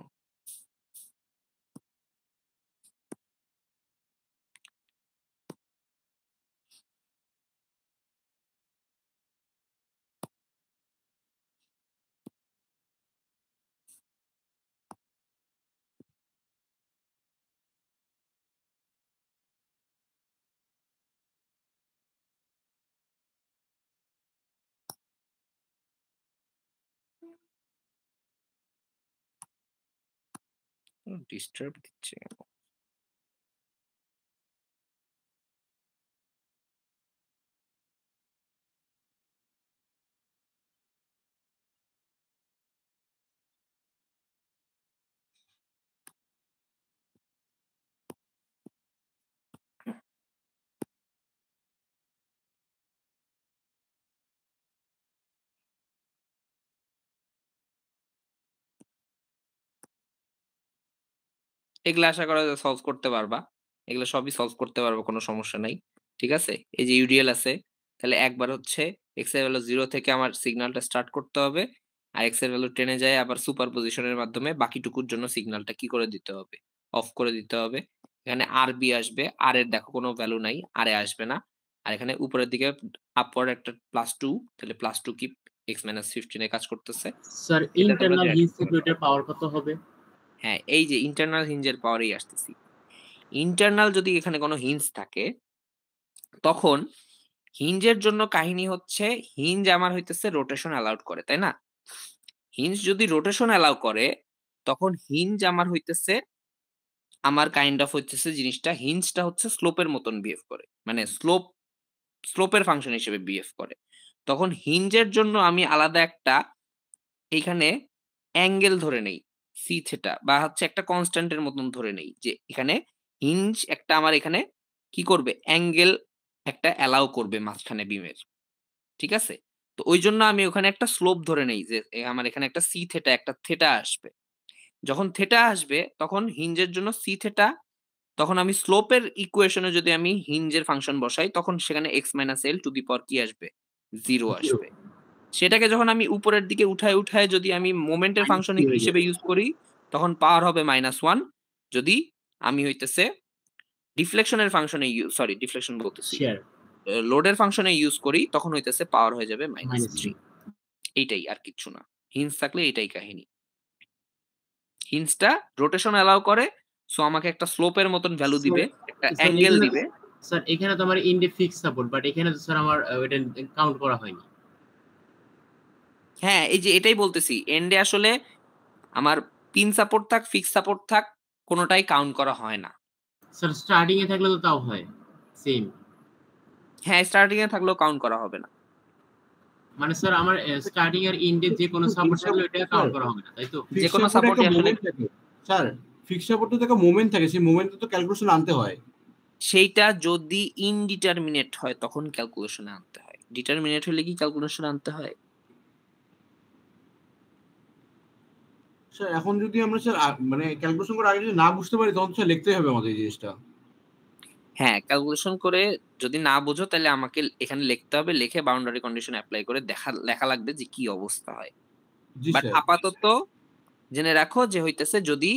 ডিস্টার্ব দিচ্ছে কেন? এগুলো আশা করা যায় সলভ করতে পারবা, এগুলো সবই সলভ করতে পারবো, কোনো সমস্যা নাই। ঠিক আছে, এই যে ইউডিএল আছে, তাহলে একবার হচ্ছে এক্স এর ভ্যালু 0 থেকে আমার সিগন্যালটা স্টার্ট করতে হবে, আর এক্স এর ভ্যালু টেনে যায় আবার সুপার পজিশনের মাধ্যমে বাকিটুকুর জন্য সিগন্যালটা কি করে দিতে হবে, অফ করে দিতে হবে। এখানে আর বি আসবে, আর এর দেখো কোনো ভ্যালু নাই, আর এ আসবে না। আর এখানে উপরের দিকে আপওয়ার্ড একটা +2, তাহলে +2 কি x - 15 এ কাজ করতেছে। স্যার ইন্টারনাল হিঞ্জ থেকে ওটার পাওয়ার কত হবে? হ্যাঁ, এই যে ইন্টারনাল হিঞ্জের পাওয়ারেই আসতেছি। ইন্টারনাল যদি এখানে কোনো হিঞ্জ থাকে তখন হিঞ্জের জন্য কাহিনী হচ্ছে হিঞ্জ আমার হইতেছে রোটেশন অ্যালাউড করে, তাই না? হিঞ্জ যদি রোটেশন অ্যালাউ করে তখন হিঞ্জ আমার হইতেছে আমার কাইন্ড অফ হইতেছে জিনিসটা, হিঞ্জটা হচ্ছে স্লোপের মতন বিহেভ করে, মানে স্লোপের ফাংশন হিসেবে বিহেভ করে। তখন হিঞ্জের জন্য আমি আলাদা একটা এখানে অ্যাঙ্গেল ধরে নেই সি থেটা, বা হচ্ছে একটা কনস্ট্যান্টের মতন ধরে নেই যে এখানে হিঞ্জ একটা আমার এখানে কি করবে, অ্যাঙ্গেল একটা অ্যালাউ করবে মাঝখানে বিমের। ঠিক আছে, তো ওই জন্য আমি ওখানে একটা স্লোপ ধরে নেই যে আমার এখানে একটা সি থেটা, একটা থেটা আসবে। যখন থেটা আসবে তখন হিঞ্জের জন্য সি থেটা, তখন আমি স্লোপের ইকুয়েশনে যদি আমি হিঞ্জের ফাংশন বসাই তখন সেখানে x - l to the power কি আসবে, 0 আসবে। সেটাকে যখন আমি উপরের দিকে উঠায় যদি আমি মোমেন্টের ফাংশন হিসেবে ইউজ করি তখন পাওয়ার হবে -1। যদি আমি হইতেছে ডিফ্লেকশনের ফাংশনে ডিফ্লেকশন বলতেছি, লোডের ফাংশনে ইউজ করি তখন হইতেছে পাওয়ার হয়ে যাবে -3। এইটাই, আর কিচ্ছু না। হিঞ্জ থাকলে এটাই কাহিনী। হিঞ্জটা রোটেশন অ্যালাউ করে, সো আমাকে একটা স্লোপের মতন ভ্যালু দিবে, একটা অ্যাঙ্গেল দিবে। স্যার এখানে তো আমার ইন্ডে ফিক্স সাপোর্ট, বাট এখানে তো স্যার আমার এটা কাউন্ট করা হয়নি। হ্যাঁ, এই যে এটাই বলতেছি, এন্ডে আসলে আমার পিন সাপোর্ট থাক, ফিক্স সাপোর্ট থাক, কোনোটাই কাউন্ট করা হয় না। স্যার স্টার্টিং এ থাকলে তো তাও হয় সেম। হ্যাঁ, স্টার্টিং এ থাকলেও কাউন্ট করা হবে না। মানে স্যার আমার স্টার্টিং এর এন্ডে যে কোনো সাপোর্ট থাকলে এটা কাউন্ট করা হবে না, তাই তো? যে কোনো সাপোর্ট আসলে স্যার ফিক্স সাপোর্ট তো একটা মোমেন্ট থাকে, সেই মোমেন্টে তো ক্যালকুলেশন আনতে হয়। সেইটা যদি ইনডিটারমিনেট হয় তখন ক্যালকুলেশনে আনতে হয়, ডিটারমিনেট হলে কি ক্যালকুলেশনে আনতে হয়? স্যার এখন যদি আমরা স্যার মানে ক্যালকুলেশন করে আগে যদি না বুঝতে পারি তখন স্যার লিখতেই হবে আমাদের এই জিনিসটা। হ্যাঁ, ক্যালকুলেশন করে যদি না বোঝো তাহলে আমাকে এখানে লিখতে হবে, লিখে বাউন্ডারি কন্ডিশন অ্যাপ্লাই করে লেখা লাগবে যে কি অবস্থা হয়। বাট আপাতত জেনে রাখো যে হইতেছে যদি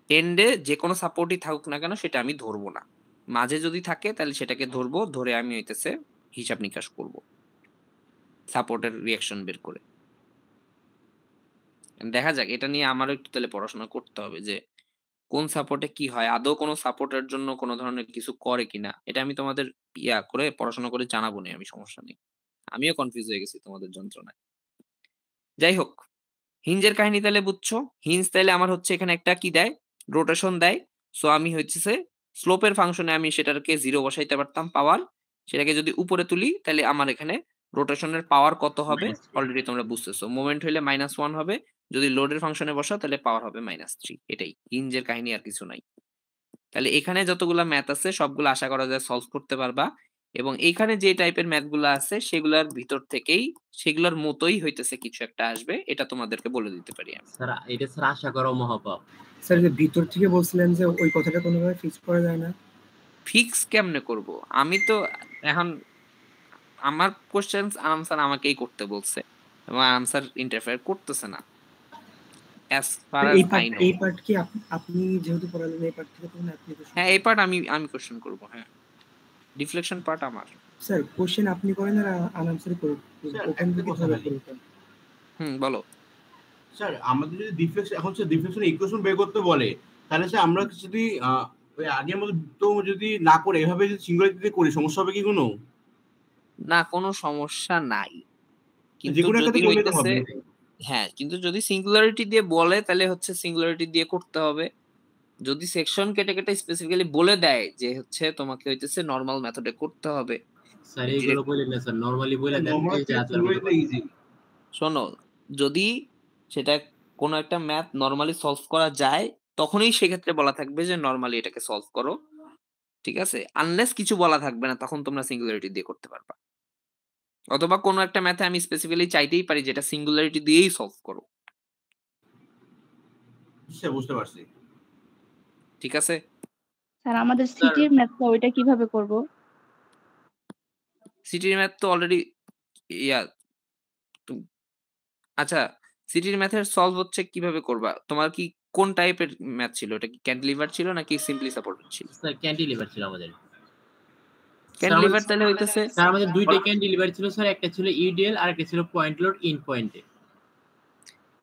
এন্ডে যে কোনো সাপোর্টই থাকুক না কেন সেটা আমি ধরবো না, মাঝে যদি থাকে তাহলে সেটাকে ধরবো, ধরে আমি হইতেছে হিসাব নিকাশ করব সাপোর্টের রিঅ্যাকশন বের করে। দেখা যাক, এটা নিয়ে আমারও একটু তাহলে পড়াশোনা করতে হবে যে কোন সাপোর্টে কি হয়, আদৌ কোনো সাপোর্টের জন্য কোনো ধরনের কিছু করে কিনা। এটা আমি তোমাদের করে পড়াশোনা করে জানাবো না, আমি সমস্যা নেই, আমিও কনফিউজ হয়ে গেছি তোমাদের যন্ত্রণায়। যাই হোক, হিঞ্জের কাহিনী তাহলে বুঝছো। হিঞ্জ তাহলে আমার হচ্ছে এখানে একটা কি দেয়, রোটেশন দেয়। সো আমি হচ্ছে স্লোপের ফাংশনে আমি সেটাকে 0 বসাইতে পারতাম পাওয়ার। সেটাকে যদি উপরে তুলি তাহলে আমার এখানে রোটেশনের পাওয়ার কত হবে অলরেডি তোমরা বুঝতেছো। মোমেন্ট হইলে -1 হবে। যদি লোডের ফাংশনে বসাও তাহলে পাওয়ার হবে -3। এটাই হিঞ্জের কাহিনী, আর কিছু নাই। তাহলে এখানে যতগুলা ম্যাথ আছে সবগুলো আশা করা যায় সলভ করতে পারবা, এবং এইখানে যে টাইপের ম্যাথ গুলো আছে সেগুলোর ভিতর থেকেই সেগুলোর মতোই হইতেছে কিছু একটা আসবে, এটা তোমাদেরকে বলে দিতে পারি আমি। স্যার এটা স্যার আশা করা মহাপাপ। স্যার যে ভিতর থেকে বলছিলেন যে ওই কথাটা কোনোভাবে ফিক্স করা যায় না? ফিক্স কেমনে করব? আমি তো এখন আমার কোশ্চেন আনসার আমাকেই করতে বলছে এবং আনসার ইন্টারফেয়ার করতেছে না অ্যাজ ফার স্যার, অ্যাজ এই আই পার্ট নো। এই পার্ট কি আপনি যেহেতু পড়ালেন এই পার্ট থেকে তখন আপনি তো হ্যাঁ, এই পার্ট আমি কোশ্চেন করব। হ্যাঁ, ডিফ্লেকশন পার্ট আমার। স্যার কোশ্চেন আপনি করেন আর আনসার করুন। স্যার, ওপেন একটা বুকে কথা ধরে বলি। করুন। বলো। স্যার আমাদের যদি ডিফ্লেকশন এখন স্যার ডিফ্লেকশন ইকুয়েশন বের করতে বলে, তাহলে স্যার আমরা যদি ওই আগের মতো তো যদি না করে এভাবে যদি সিঙ্গুলারিটিতে করি সমস্যা হবে কি কোনো? না, কোনো সমস্যা নাই। কিন্তু যেকোনো একটাতে যদি করলে তো হইতেছে, হবে। হ্যাঁ, কিন্তু যদি সিঙ্গুলারিটি দিয়ে বলে তাহলে হচ্ছে সিঙ্গুলারিটি দিয়ে করতে হবে। যদি সেকশন কেটে কেটে স্পেসিফিক্যালি বলে দেয় যে হচ্ছে তোমাকে হইতেছে নরমাল মেথডে করতে হবে, স্যার এইগুলো বলেন না স্যার, নরমালি বলে দেন নরমাল এই যে আনসার বলতে সিঙ্গুলারিটি ইজি। শোনো, যদি সেটা কোনো একটা ম্যাথ নরমালি সলভ করা যায় তখনই সেক্ষেত্রে বলা থাকবে যে নরমালি এটাকে সলভ করো, ঠিক আছে? আনলেস কিছু বলা থাকবে না, তখন তোমরা সিঙ্গুলারিটি দিয়ে করতে পারবা। অথবা কোনো একটা ম্যাথে আমি স্পেসিফিক্যালি চাইতেই পারি যেটা সিঙ্গুলারিটি দিয়েই সলভ করো, স্যার বুঝতে পারছি। ঠিক আছে? স্যার আমাদের স্যার সিটির ম্যাথটা ওইটা কিভাবে করব? সিটির ম্যাথ তো অলরেডি ইয়া তুম- আচ্ছা, সিটির ম্যাথের সলভ হচ্ছে কিভাবে করবা? তোমার কি কোন টাইপের ম্যাথ ছিল? এটা কি ক্যান্টিলিভার ছিল নাকি সিম্পলি সাপোর্টেড ছিল? স্যার ক্যান্টিলিভার ছিল আমাদের। স্যার ক্যান্টিলিভার আমাদের তাহলে হইতেছে স্যার আমাদের দুইটা ক্যান্টিলিভার ছিল স্যার, একটা ছিল ইউডিএল আর একটা ছিল পয়েন্ট লোড ইন পয়েন্টে।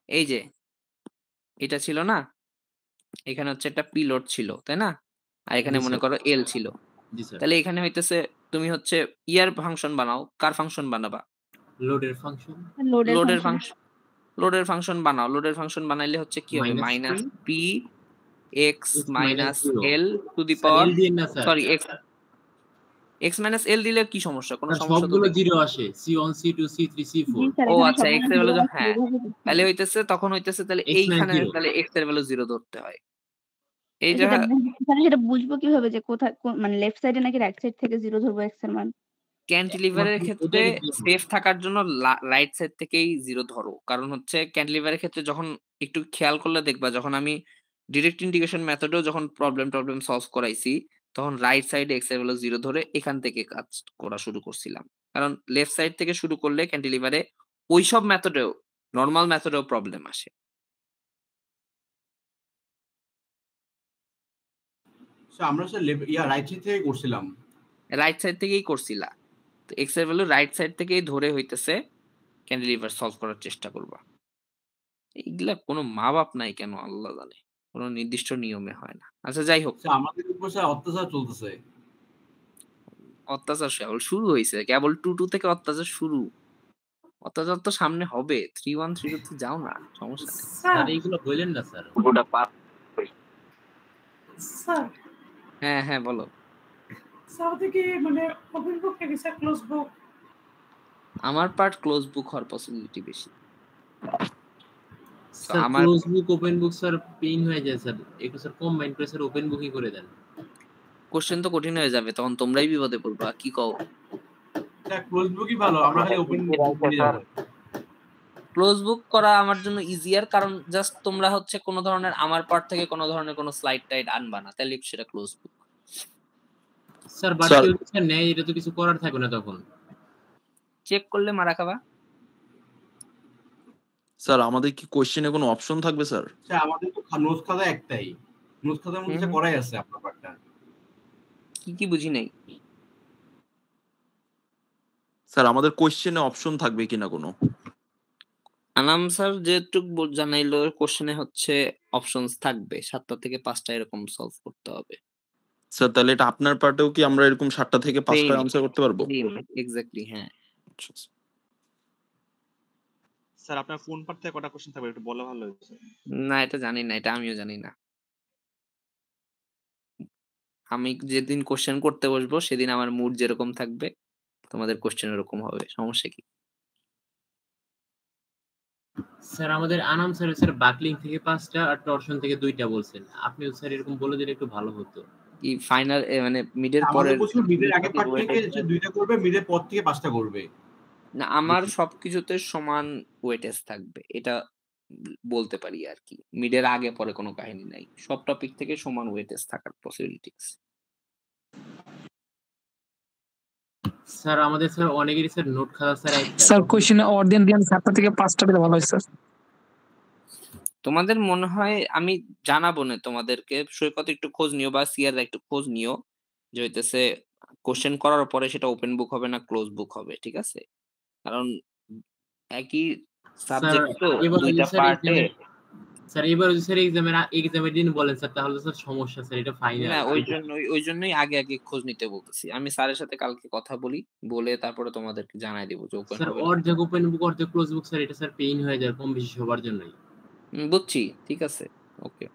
এই যে এটা ছিল না, এখানে হচ্ছে একটা পি লোড ছিল, তাই না? আর এখানে জি মনে স্যার। করো এল ছিল। জি স্যার। তাহলে এখানে হইতেছে তুমি হচ্ছে ইয়ার ফাংশন বানাও, কার ফাংশন বানাবা? লোডের ফাংশন। লোডের লোডের ফাংশন ফাংশন লোডের ফাংশন বানাও। লোডের ফাংশন বানাইলে হচ্ছে কি হবে? Minus -3 p x x minus -0 l to the sir power, l দিয়েন না sir. Sorry x minus l দিলে কি সমস্যা? কোনো স্যার সমস্যা তো সবগুলো দেখি। জিরো আসে, C1 C2 C3 জি C4 স্যার, ও এখানে আচ্ছা, সবগুলো এক্স এর জিরো ভ্যালু, আছে, হ্যাঁ, এইভাবে করতে তাহলে হবে। হইতেছে তখন হইতেছে তাহলে x এইখানে 0 তাহলে এক্স এর ভ্যালু 0 ধরতে হয়। এই যে সেটা স্যার সেটা বুঝবো কিভাবে যে কোথায় মানে লেফট সাইডে নাকি রাইট সাইড থেকে 0 ধরবো এক্স এর মান? ক্যান্টিলিভারের ক্ষেত্রে ওটাই দেখতে হবে। সেফ থাকার জন্য রাইট সাইড থেকেই 0 ধরো। কারণ হচ্ছে ক্যান্টিলিভারের ক্ষেত্রে যখন একটু খেয়াল করলে দেখবা, যখন আমি ডিরেক্ট ইন্টিগ্রেশন মেথডেও যখন প্রবলেম সলভ করাইছি তখন রাইট সাইডে এক্স এর ভ্যালু 0 ধরে এখান থেকে কাজ করা শুরু করছিলাম। কারণ লেফট সাইড থেকে শুরু করলে ক্যান্টিলিভারে ওইসব মেথডেও, নরমাল মেথডেও প্রবলেম আসে। স্যার আমরা স্যার রাইট সাইড থেকে করছিলাম। রাইট সাইড থেকেই করছিলা, তো এক্স এর ভ্যালু রাইট সাইড থেকেই ধরে হইতেছে ক্যান্টিলিভার সলভ করার চেষ্টা করবা। এইগুলা কোনো মা বাপ নাই কেন আল্লাহ জানে, কোনো নির্দিষ্ট নিয়মে হয় না। আচ্ছা যাই হোক, স্যার আমাদের উপর স্যার অত্যাচার চলতেছে। অত্যাচার কেবল শুরু হয়েছে, কেবল 2-2 থেকে অত্যাচার শুরু। অত্যাচার তো সামনে হবে। 3-1 3-2 যাও না, সমস্যা নেই। স্যার স্যার এইগুলো বলেন না স্যার। স্যার হ্যাঁ হ্যাঁ বলো। স্যার ওদের কি মানে ওপেন বুক নাকি স্যার ক্লোজ বুক? আমার পার্ট ক্লোজ বুক হওয়ার পসিবিলিটি বেশি। স্যার আমার ক্লোজ বুক ওপেন বুক স্যার পেইন হয়ে যায় স্যার, একটু স্যার কম্বাইন করে স্যার ওপেন বুকই করে দেন। কোশ্চেন তো কঠিন হয়ে যাবে, তখন তোমরাই বিপদে পড়বা, কি কও? স্যার ক্লোজ বুকই ভালো, আমরা খালি ওপেন বুক নিয়ে যাব। ক্লোজ বুক করা আমার জন্য ইজিয়ার, কারণ জাস্ট তোমরা হচ্ছে কোনো ধরনের আমার পার্ট থেকে কোনো ধরনের কোনো স্লাইড টাইড আনবা না, তাহলে সেটা ক্লোজ বুক। স্যার বাট কেউ স্যার নেয়, এটা তো কিছু করার থাকবে না তখন। চেক করলে মারা খাবা। স্যার আমাদের কি কোশ্চেনে কোনো অপশন থাকবে স্যার? স্যার আমাদের তো নোটস খাতা একটাই, নোটস খাতার মধ্যে স্যার করাই আছে আপনার পার্টটা। কি কি বুঝি নাই স্যার আমাদের কোশ্চেনে অপশন থাকবে কিনা কোনো? আনাম স্যার যেটুকু জানাইলো কোশ্চেনে হচ্ছে অপশনস থাকবে, 7টা থেকে 5টা এরকম সলভ করতে হবে। স্যার তাহলে এটা আপনার পার্টেও কি আমরা এরকম 7টা থেকে 5টা আনসার করতে পারবো? এক্স্যাক্টলি, হ্যাঁ। স্যার আপনার ফোন পার্ট থেকে কটা কোশ্চেন থাকবে একটু বলা ভালো হতো। না এটা জানি না, এটা আমিও জানি না। আমি যেদিন কোশ্চেন করতে বসবো সেদিন আমার মুড যেরকম থাকবে তোমাদের কোশ্চেন এরকম হবে, সমস্যা কি? স্যার আমাদের আনাম স্যার বাকলিং থেকে 5টা আর টরশন থেকে 2টা বলছেন। আপনি স্যার এরকম বলে দিলে একটু ভালো হতো। কি ফাইনাল মানে মিডের আমাদের পরের বলছিল মিডের আগের পার্ট থেকে যে 2টা করবে, মিডের পর থেকে 5টা করবে। না, আমার সবকিছুতে সমান ওয়েটেজ থাকবে, এটা বলতে পারি আর কি। মিডের আগে পরে কোনো কাহিনী নাই, সব টপিক থেকে সমান ওয়েটেজ থাকার পসিবিলিটিস। স্যার আমাদের স্যার অনেকেরই স্যার নোট খাতা স্যার একটা। স্যার কোশ্চেন অর্ডিয়ান দিন 7টা থেকে 5টা দিলে ভালো হয় স্যার। তোমাদের মনে হয় আমি জানাবো না তোমাদেরকে, সৈকত একটু খোঁজ নিও বা সিয়ার একটু খোঁজ নিও যে হইতেছে কোশ্চেন করার পরে সেটা ওপেন বুক হবে না ক্লোজ বুক হবে, ঠিক আছে? কারণ একই সাবজেক্ট তো দুইটা পার্টে। স্যার এবার স্যার এক্সামের দিন বলেন স্যার, তাহলে স্যার সমস্যা স্যার, এটা ফাইনাল। না, ওই জন্যই আগে খোঁজ নিতে বলতেছি। আমি স্যারের সাথে কালকে কথা বলি, বলে তারপরে তোমাদেরকে জানাই দেব যে ওপেন স্যার হবে। অর্ধেক ওপেন বুক অর্ধেক ক্লোজ বুক স্যার, এটা স্যার পেইন হয়ে যায় কম বেশি সবার জন্যই। বুঝছি, ঠিক আছে, ওকে,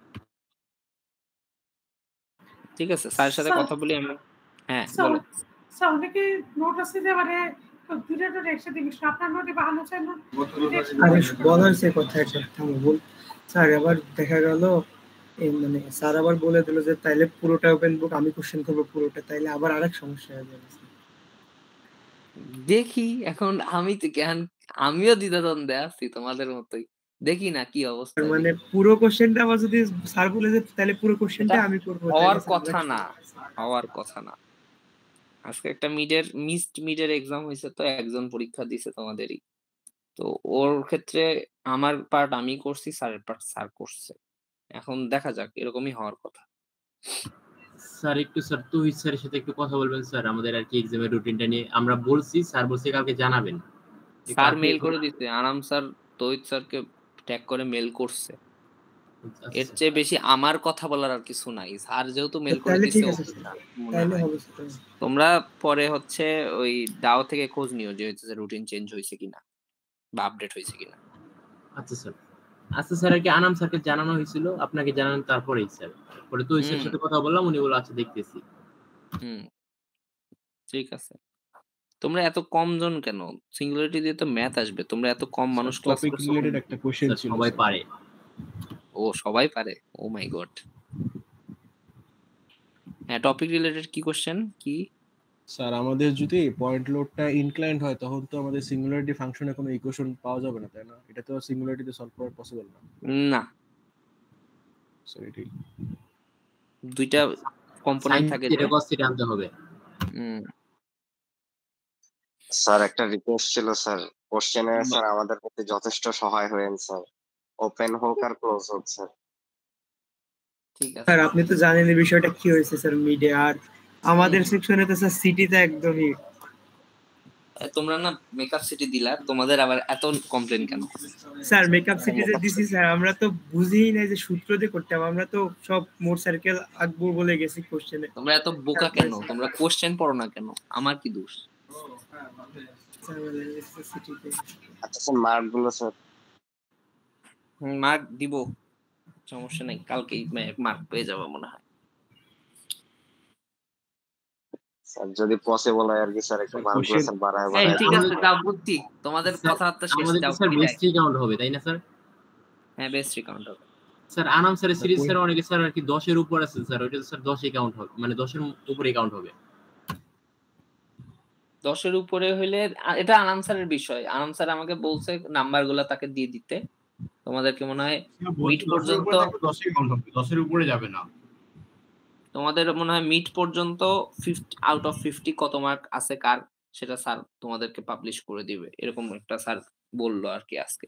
ঠিক আছে, স্যারের সাথে কথা বলি আমরা। হ্যাঁ বলো। স্যার অনেকে নোট আছে যে মানে দুটো নোট একসাথে দিবি, আপনার নোটে বানানো চাই না। আরে বলার সে কথা একটা থামো বল স্যার। আবার দেখা গেল মানে স্যার আবার বলে দিল যে তাইলে পুরোটা ওপেন বুক আমি কোশ্চেন করবো পুরোটা, তাইলে আবার আরেক সমস্যা হয়ে যাবে। দেখি এখন আমি তো আমিও দ্বিধাদ্বন্দ্বে আছি তোমাদের মতোই, দেখি না কি অবস্থা। মানে পুরো কোশ্চেনটা আবার যদি স্যার বলে যে তাহলে পুরো কোশ্চেনটা আমি করব, হওয়ার কথা না, হওয়ার কথা না। আজকে একটা মিডের এক্সাম হয়েছে, তো একজন পরীক্ষা দিছে তোমাদেরই, তো ওর ক্ষেত্রে আমার পার্ট আমি করছি, স্যারের পার্ট স্যার করছে। এখন দেখা যাক, এরকমই হওয়ার কথা। স্যার একটু স্যার তুহিদ স্যারের সাথে একটু কথা বলবেন স্যার আমাদের আর কি এক্সামের রুটিনটা নিয়ে। আমরা বলছি, স্যার বলছে কালকে জানাবেন। স্যার মেল করে দিতে, আরাম স্যার তৌহিদ স্যারকে ট্যাগ করে মেল করছে। এর চেয়ে বেশি আমার কথা বলার আর কিছু নাই। স্যার যেহেতু মেল করে দিছে, তোমরা পরে হচ্ছে ওই ডাও থেকে খোঁজ নিও যে হচ্ছে রুটিন চেঞ্জ হয়েছে কিনা বা আপডেট হয়েছে কিনা। আচ্ছা স্যার, আচ্ছা স্যার আর কি আনাম স্যারকে জানানো হয়েছিল, আপনাকে জানান তারপরেই স্যার পরে তো স্যারের সাথে কথা বললাম, উনি বলল আচ্ছা দেখতেছি। ঠিক আছে। তোমরা এত কম জন কেন? সিঙ্গুলারিটি দিয়ে তো ম্যাথ আসবে, তোমরা এত কম মানুষ ক্লাস টপিক করছো। রিলেটেড একটা কোশ্চেন ছিল। সবাই পারে? ও সবাই পারে? ও মাই গড। হ্যাঁ, টপিক রিলেটেড কি কোশ্চেন কি? স্যার আমাদের যদি পয়েন্ট লোডটা ইনক্লাইন্ড হয় তখন তো আমাদের সিঙ্গুলারিটি ফাংশনে কোনো ইকুয়েশন পাওয়া যাবে না, তাই না? এটা তো সিঙ্গুলারিটিতে সলভ করা পসিবল না। না, সো এটাই দুইটা কম্পোনেন্ট থাকে, এটা কস্ট আনতে হবে। স্যার একটা রিকোয়েস্ট ছিল স্যার, কোশ্চেনে স্যার আমাদের প্রতি যথেষ্ট সহায় হয়েন স্যার, ওপেন হোক আর ক্লোজ হোক স্যার। ঠিক আছে স্যার, আপনি তো জানেন এই বিষয়টা কি হয়েছে স্যার মিডে, আর আমাদের সেকশনে তো স্যার সিটিতে একদমই। তোমরা না মেকআপ সিটি দিলা, তোমাদের আবার এত কমপ্লেইন কেন? স্যার মেকআপ সিটি যে দিছি স্যার, আমরা তো বুঝিই নাই যে সূত্র দিয়ে করতে হবে, আমরা তো সব মোট সার্কেল আঁকবো বলে গেছি কোশ্চেনে। তোমরা এত বোকা কেন? তোমরা কোশ্চেন পড়ো না কেন? আমার কি দোষ? আচ্ছা স্যার মার্ক গুলো স্যার। মার্ক দিব, সমস্যা নাই, কালকেই মার্ক পেয়ে যাবো মনে হয়। স্যার যদি পসিবল হয় আর কি স্যার একটু মার্কগুলো স্যার বাড়ায় ঠিক আছে, দাও বুদ্ধি, তোমাদের কথাবার্তা শেষ। দাও স্যার বেস্ট কাউন্ট হবে তাই না স্যার? হ্যাঁ বেস্ট কাউন্ট হবে sir. Anam sir series sir অনেকে স্যার আর কি 10 এর উপর আছে স্যার, ওইটা স্যার 10 এ কাউন্ট হবে, মানে 10 এর উপরে কাউন্ট হবে। 10 এর উপরে হইলে এটা আনাম স্যারের বিষয়। আনাম স্যার আমাকে বলছে নাম্বারগুলো তাকে দিয়ে দিতে। তোমাদেরকে মনে হয় মিড পর্যন্ত 10 এ কাউন্ট হবে, 10 এর উপরে যাবে না। তোমাদের মনে হয় মিড পর্যন্ত 50 আউট অফ 50 কত মার্ক আছে কার, সেটা স্যার তোমাদেরকে পাবলিশ করে দিবে, এরকম একটা স্যার বললো আর কি আজকে।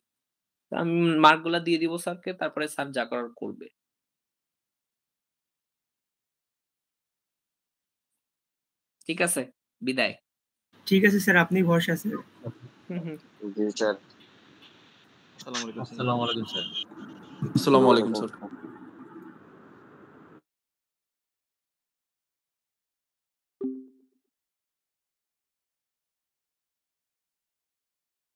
আমি মার্কগুলো দিয়ে দিব স্যারকে, তারপরে স্যার যা করার করবে। ঠিক আছে, বিদায়। ঠিক আছে স্যার, আপনি ভরসা স্যার। জি স্যার। আসসালামু আলাইকুম স্যার। আসসালামু আলাইকুম স্যার।